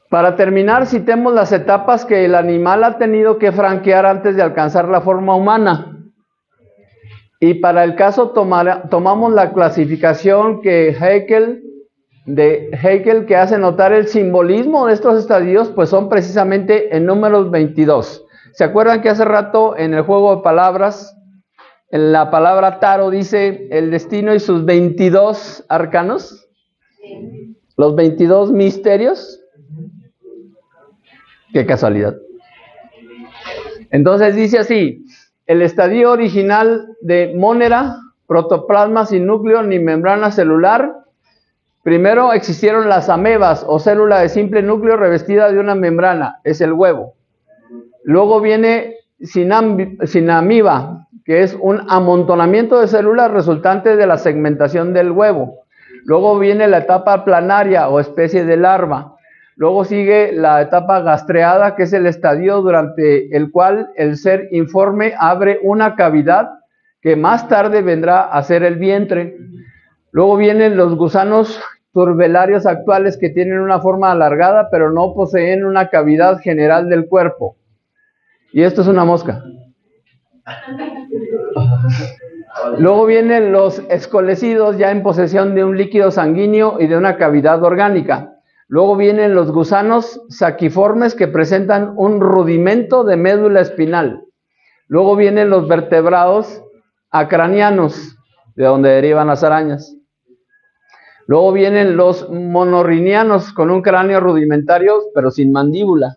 Para terminar, citemos las etapas que el animal ha tenido que franquear antes de alcanzar la forma humana. Y para el caso tomamos la clasificación que Haeckel, que hace notar el simbolismo de estos estadios, pues son precisamente en números 22. ¿Se acuerdan que hace rato en el juego de palabras, en la palabra Taro dice el destino y sus 22 arcanos? Los 22 misterios. Qué casualidad. Entonces dice así: el estadio original de Monera, protoplasma sin núcleo ni membrana celular. Primero existieron las amebas o célula de simple núcleo revestida de una membrana, es el huevo. Luego viene sinamiba, que es un amontonamiento de células resultante de la segmentación del huevo. Luego viene la etapa planaria o especie de larva. Luego sigue la etapa gastreada, que es el estadio durante el cual el ser informe abre una cavidad que más tarde vendrá a ser el vientre. Luego vienen los gusanos turbelarios actuales, que tienen una forma alargada, pero no poseen una cavidad general del cuerpo. Y esto es una mosca. Luego vienen los escolecidos, ya en posesión de un líquido sanguíneo y de una cavidad orgánica. Luego vienen los gusanos saquiformes, que presentan un rudimento de médula espinal. Luego vienen los vertebrados acranianos, de donde derivan las arañas. Luego vienen los monorrinianos, con un cráneo rudimentario, pero sin mandíbula.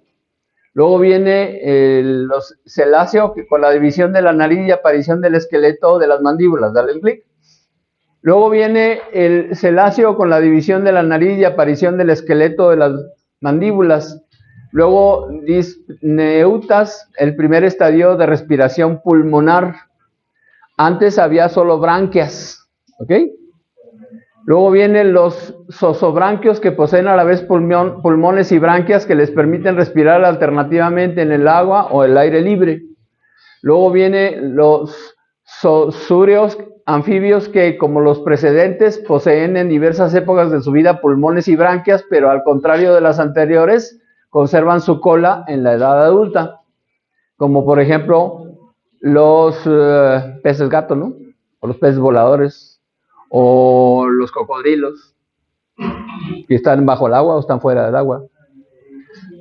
Luego viene los celáceo, que con la división de la nariz y aparición del esqueleto de las mandíbulas. Dale un clic. Luego viene el celáceo con la división de la nariz y aparición del esqueleto de las mandíbulas. Luego disneutas, el primer estadio de respiración pulmonar. Antes había solo branquias, ¿ok? Luego vienen los zosobranquios, que poseen a la vez pulmones y branquias que les permiten respirar alternativamente en el agua o el aire libre. Luego vienen los zoosúreos anfibios, que, como los precedentes, poseen en diversas épocas de su vida pulmones y branquias, pero al contrario de las anteriores, conservan su cola en la edad adulta, como por ejemplo los peces gato, ¿no? O los peces voladores, o los cocodrilos, que están bajo el agua o están fuera del agua.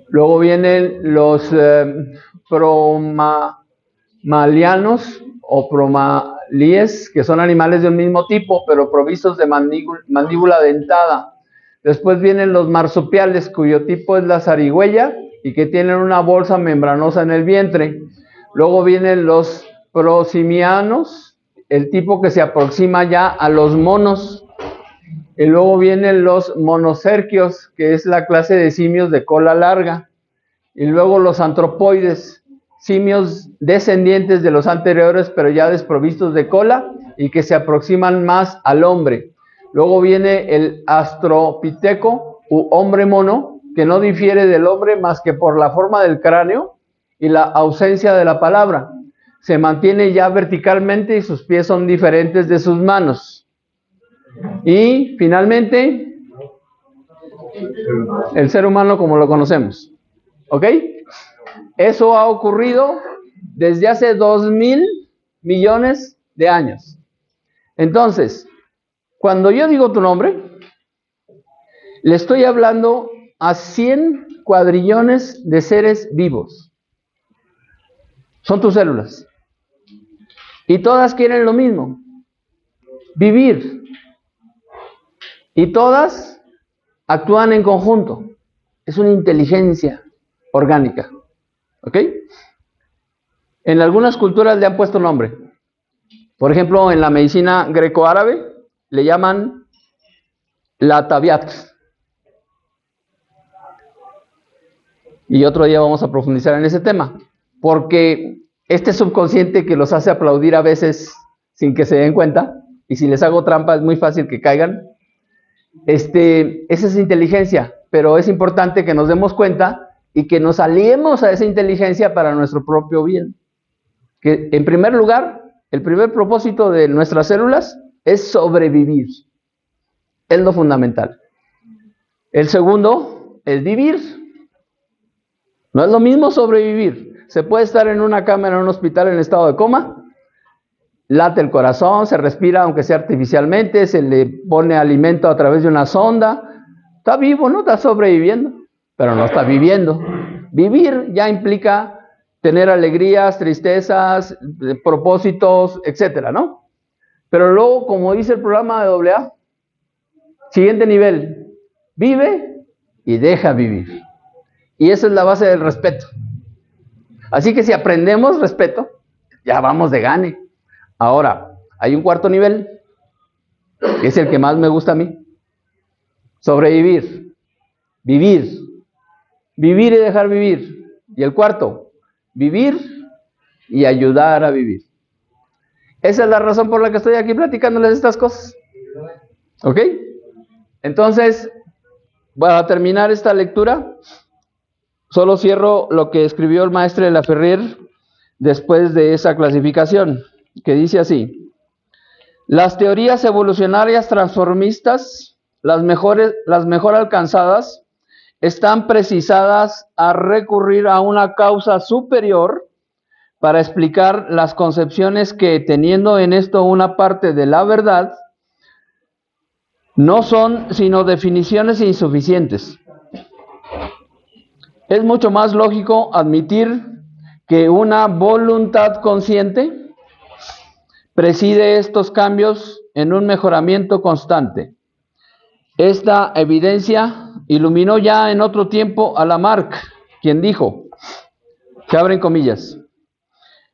Luego vienen los promalianos o promalíes, que son animales de un mismo tipo, pero provistos de mandíbula dentada. Después vienen los marsupiales, cuyo tipo es la zarigüeya y que tienen una bolsa membranosa en el vientre. Luego vienen los prosimianos, el tipo que se aproxima ya a los monos. Y luego vienen los monocerquios, que es la clase de simios de cola larga. Y luego los antropoides, simios descendientes de los anteriores, pero ya desprovistos de cola y que se aproximan más al hombre. Luego viene el astropiteco u hombre mono, que no difiere del hombre más que por la forma del cráneo y la ausencia de la palabra. Se mantiene ya verticalmente y sus pies son diferentes de sus manos. Y finalmente, el ser humano como lo conocemos. ¿Ok? Eso ha ocurrido desde hace 2,000 millones de años. Entonces, cuando yo digo tu nombre, le estoy hablando a 100 cuadrillones de seres vivos. Son tus células. Y todas quieren lo mismo: vivir. Y todas actúan en conjunto. Es una inteligencia orgánica. ¿Ok? En algunas culturas le han puesto nombre. Por ejemplo, en la medicina greco-árabe le llaman la tabiat. Y otro día vamos a profundizar en ese tema, porque este subconsciente que los hace aplaudir a veces sin que se den cuenta, y si les hago trampa es muy fácil que caigan, esa es inteligencia, pero es importante que nos demos cuenta y que nos aliemos a esa inteligencia para nuestro propio bien. Que en primer lugar, el primer propósito de nuestras células es sobrevivir. Es lo fundamental. El segundo es vivir. No es lo mismo sobrevivir. Se puede estar en una cama en un hospital en estado de coma, late el corazón, se respira aunque sea artificialmente, se le pone alimento a través de una sonda. Está vivo, ¿no? Está sobreviviendo, pero no está viviendo. Vivir ya implica tener alegrías, tristezas, propósitos, etcétera, ¿no? Pero luego, como dice el programa de AA, siguiente nivel: vive y deja vivir. Y esa es la base del respeto. Así que si aprendemos respeto, ya vamos de gane. Ahora, hay un cuarto nivel, que es el que más me gusta a mí: sobrevivir, vivir, vivir y dejar vivir. Y el cuarto: vivir y ayudar a vivir. Esa es la razón por la que estoy aquí platicándoles estas cosas. ¿Ok? Entonces, para terminar esta lectura, solo cierro lo que escribió el maestre de la Ferrier después de esa clasificación, que dice así: las teorías evolucionarias transformistas, las mejor alcanzadas, están precisadas a recurrir a una causa superior para explicar las concepciones que, teniendo en esto una parte de la verdad, no son sino definiciones insuficientes. Es mucho más lógico admitir que una voluntad consciente preside estos cambios en un mejoramiento constante. Esta evidencia iluminó ya en otro tiempo a Lamarck, quien dijo: Se abren comillas.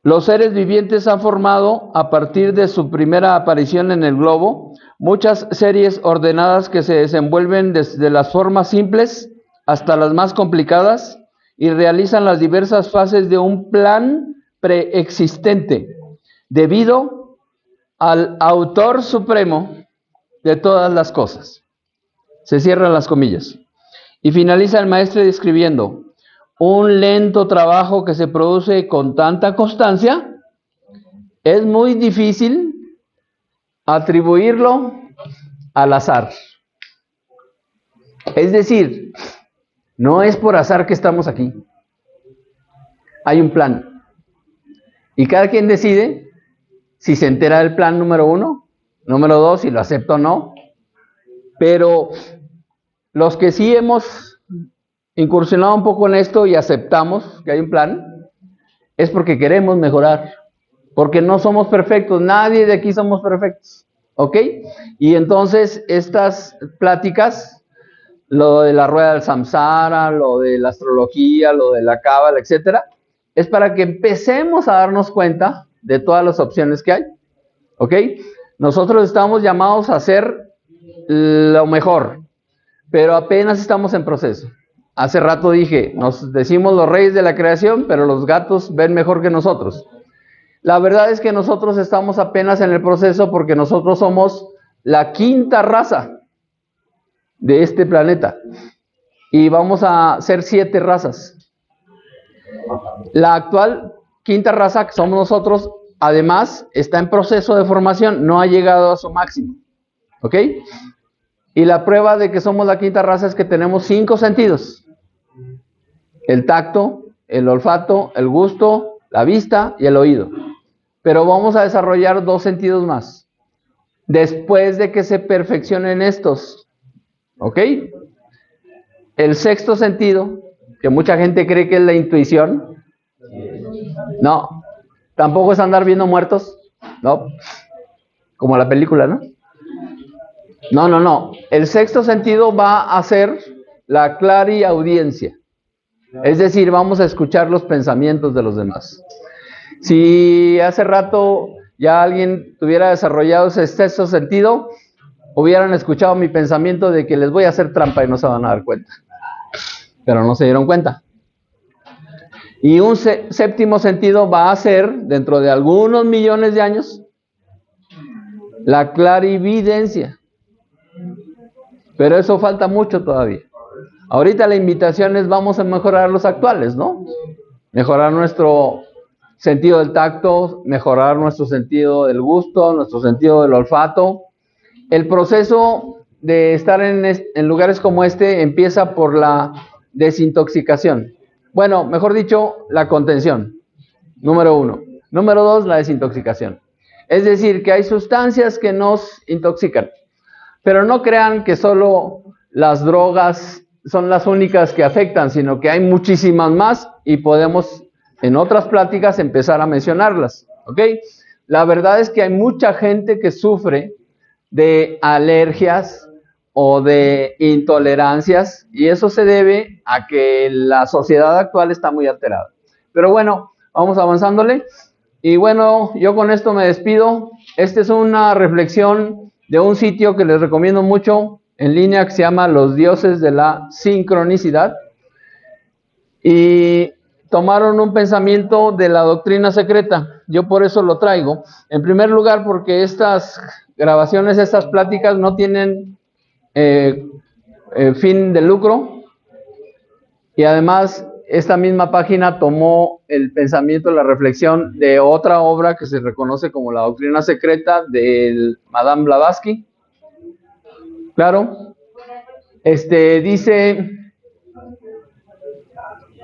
Los seres vivientes han formado, a partir de su primera aparición en el globo, muchas series ordenadas que se desenvuelven desde las formas simples hasta las más complicadas y realizan las diversas fases de un plan preexistente, debido al autor supremo de todas las cosas. Se cierran las comillas. Y finaliza el maestro describiendo un lento trabajo que se produce con tanta constancia. Es muy difícil atribuirlo al azar. Es decir, no es por azar que estamos aquí. Hay un plan. Y cada quien decide si se entera del plan número 1, número 2, si lo acepta o no. Pero los que sí hemos incursionado un poco en esto y aceptamos que hay un plan, es porque queremos mejorar. Porque no somos perfectos, nadie de aquí somos perfectos. ¿Ok? Y entonces estas pláticas, lo de la rueda del samsara, lo de la astrología, lo de la cábala, etcétera, es para que empecemos a darnos cuenta de todas las opciones que hay. ¿Ok? Nosotros estamos llamados a hacer lo mejor, pero apenas estamos en proceso. Hace rato dije, nos decimos los reyes de la creación, pero los gatos ven mejor que nosotros. La verdad es que nosotros estamos apenas en el proceso porque nosotros somos la quinta raza de este planeta. Y vamos a ser 7 razas. La actual quinta raza, que somos nosotros, además está en proceso de formación, no ha llegado a su máximo. ¿Ok? Y la prueba de que somos la quinta raza es que tenemos 5 sentidos. El tacto, el olfato, el gusto, la vista y el oído. Pero vamos a desarrollar 2 sentidos más. Después de que se perfeccionen estos. ¿Ok? El sexto sentido, que mucha gente cree que es la intuición. No. Tampoco es andar viendo muertos. No. Como la película, ¿no? No. El sexto sentido va a ser la clariaudiencia. Es decir, vamos a escuchar los pensamientos de los demás. Si hace rato ya alguien tuviera desarrollado ese sexto sentido, hubieran escuchado mi pensamiento de que les voy a hacer trampa y no se van a dar cuenta. Pero no se dieron cuenta. Y un séptimo sentido va a ser, dentro de algunos millones de años, la clarividencia. Pero eso falta mucho todavía. Ahorita la invitación es vamos a mejorar los actuales, ¿no? Mejorar nuestro sentido del tacto, mejorar nuestro sentido del gusto, nuestro sentido del olfato. El proceso de estar en lugares como este empieza por la desintoxicación. Bueno, mejor dicho, la contención, número 1. Número 2, la desintoxicación. Es decir, que hay sustancias que nos intoxican. Pero no crean que solo las drogas son las únicas que afectan, sino que hay muchísimas más y podemos en otras pláticas empezar a mencionarlas. ¿Ok? La verdad es que hay mucha gente que sufre de alergias o de intolerancias y eso se debe a que la sociedad actual está muy alterada. Pero bueno, vamos avanzándole. Y bueno, yo con esto me despido. Esta es una reflexión de un sitio que les recomiendo mucho en línea que se llama Los Dioses de la Sincronicidad. Y tomaron un pensamiento de la doctrina secreta. Yo por eso lo traigo. En primer lugar, porque estas grabaciones, estas pláticas no tienen fin de lucro. Y además, esta misma página tomó el pensamiento, la reflexión de otra obra que se reconoce como la doctrina secreta de Madame Blavatsky. Claro. Dice: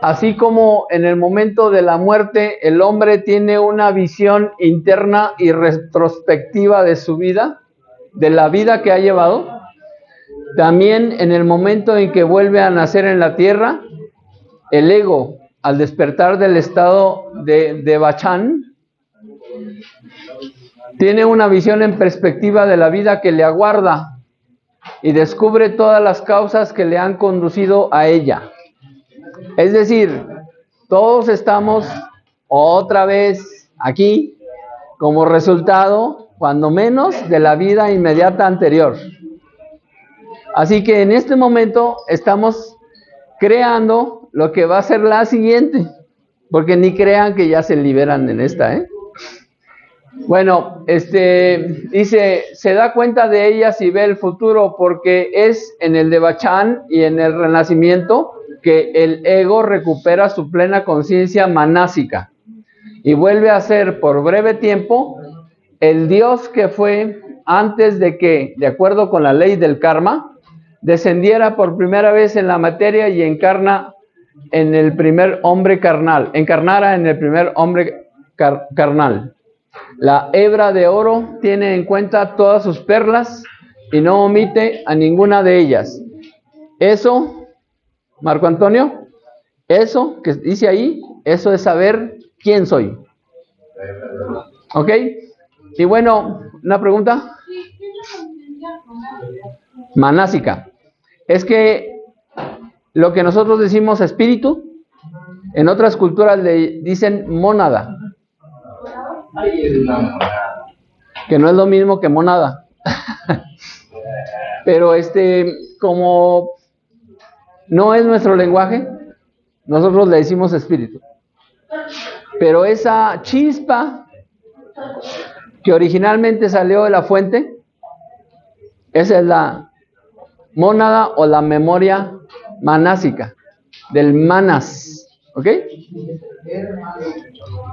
así como en el momento de la muerte el hombre tiene una visión interna y retrospectiva de su vida, de la vida que ha llevado, también en el momento en que vuelve a nacer en la tierra, el ego, al despertar del estado de Bachan, tiene una visión en perspectiva de la vida que le aguarda y descubre todas las causas que le han conducido a ella. Es decir, todos estamos otra vez aquí como resultado, cuando menos, de la vida inmediata anterior. Así que en este momento estamos creando lo que va a ser la siguiente, porque ni crean que ya se liberan en esta, ¿eh? Bueno, dice, se da cuenta de ellas y ve el futuro, porque es en el Devachan y en el renacimiento que el ego recupera su plena conciencia manásica y vuelve a ser por breve tiempo el Dios que fue antes de que, de acuerdo con la ley del karma, descendiera por primera vez en la materia y encarnara en el primer hombre carnal. La hebra de oro tiene en cuenta todas sus perlas y no omite a ninguna de ellas. Eso, Marco Antonio, eso que dice ahí, eso es saber quién soy. ¿Ok? Y bueno, ¿una pregunta? Manásica. Es que lo que nosotros decimos espíritu, en otras culturas le dicen mónada. Que no es lo mismo que monada. Pero como no es nuestro lenguaje, nosotros le decimos espíritu. Pero esa chispa que originalmente salió de la fuente, esa es la mónada o la memoria manásica, del manas, ¿ok?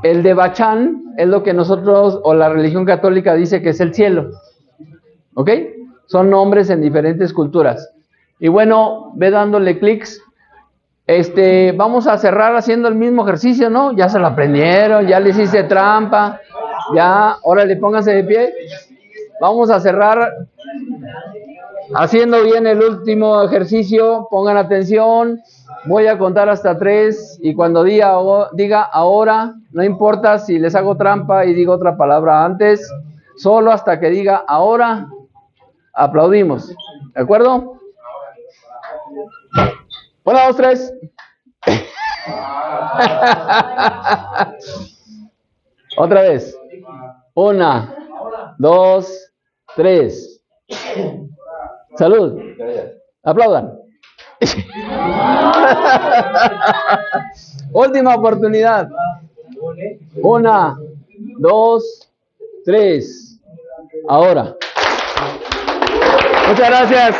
El Devachan es lo que nosotros, o la religión católica dice que es el cielo, ¿ok? Son nombres en diferentes culturas. Y bueno, ve dándole clics. Vamos a cerrar haciendo el mismo ejercicio, ¿no? Ya se lo aprendieron, ya les hice trampa, ya, órale, pónganse de pie. Vamos a cerrar haciendo bien el último ejercicio. Pongan atención, voy a contar hasta 3 y cuando diga ahora, no importa si les hago trampa y digo otra palabra antes, solo hasta que diga ahora, aplaudimos, ¿de acuerdo? 1, 2, 3. Otra vez. 1, 2, 3. Salud. Aplaudan. Última oportunidad. 1, 2, 3. Ahora. Muchas gracias.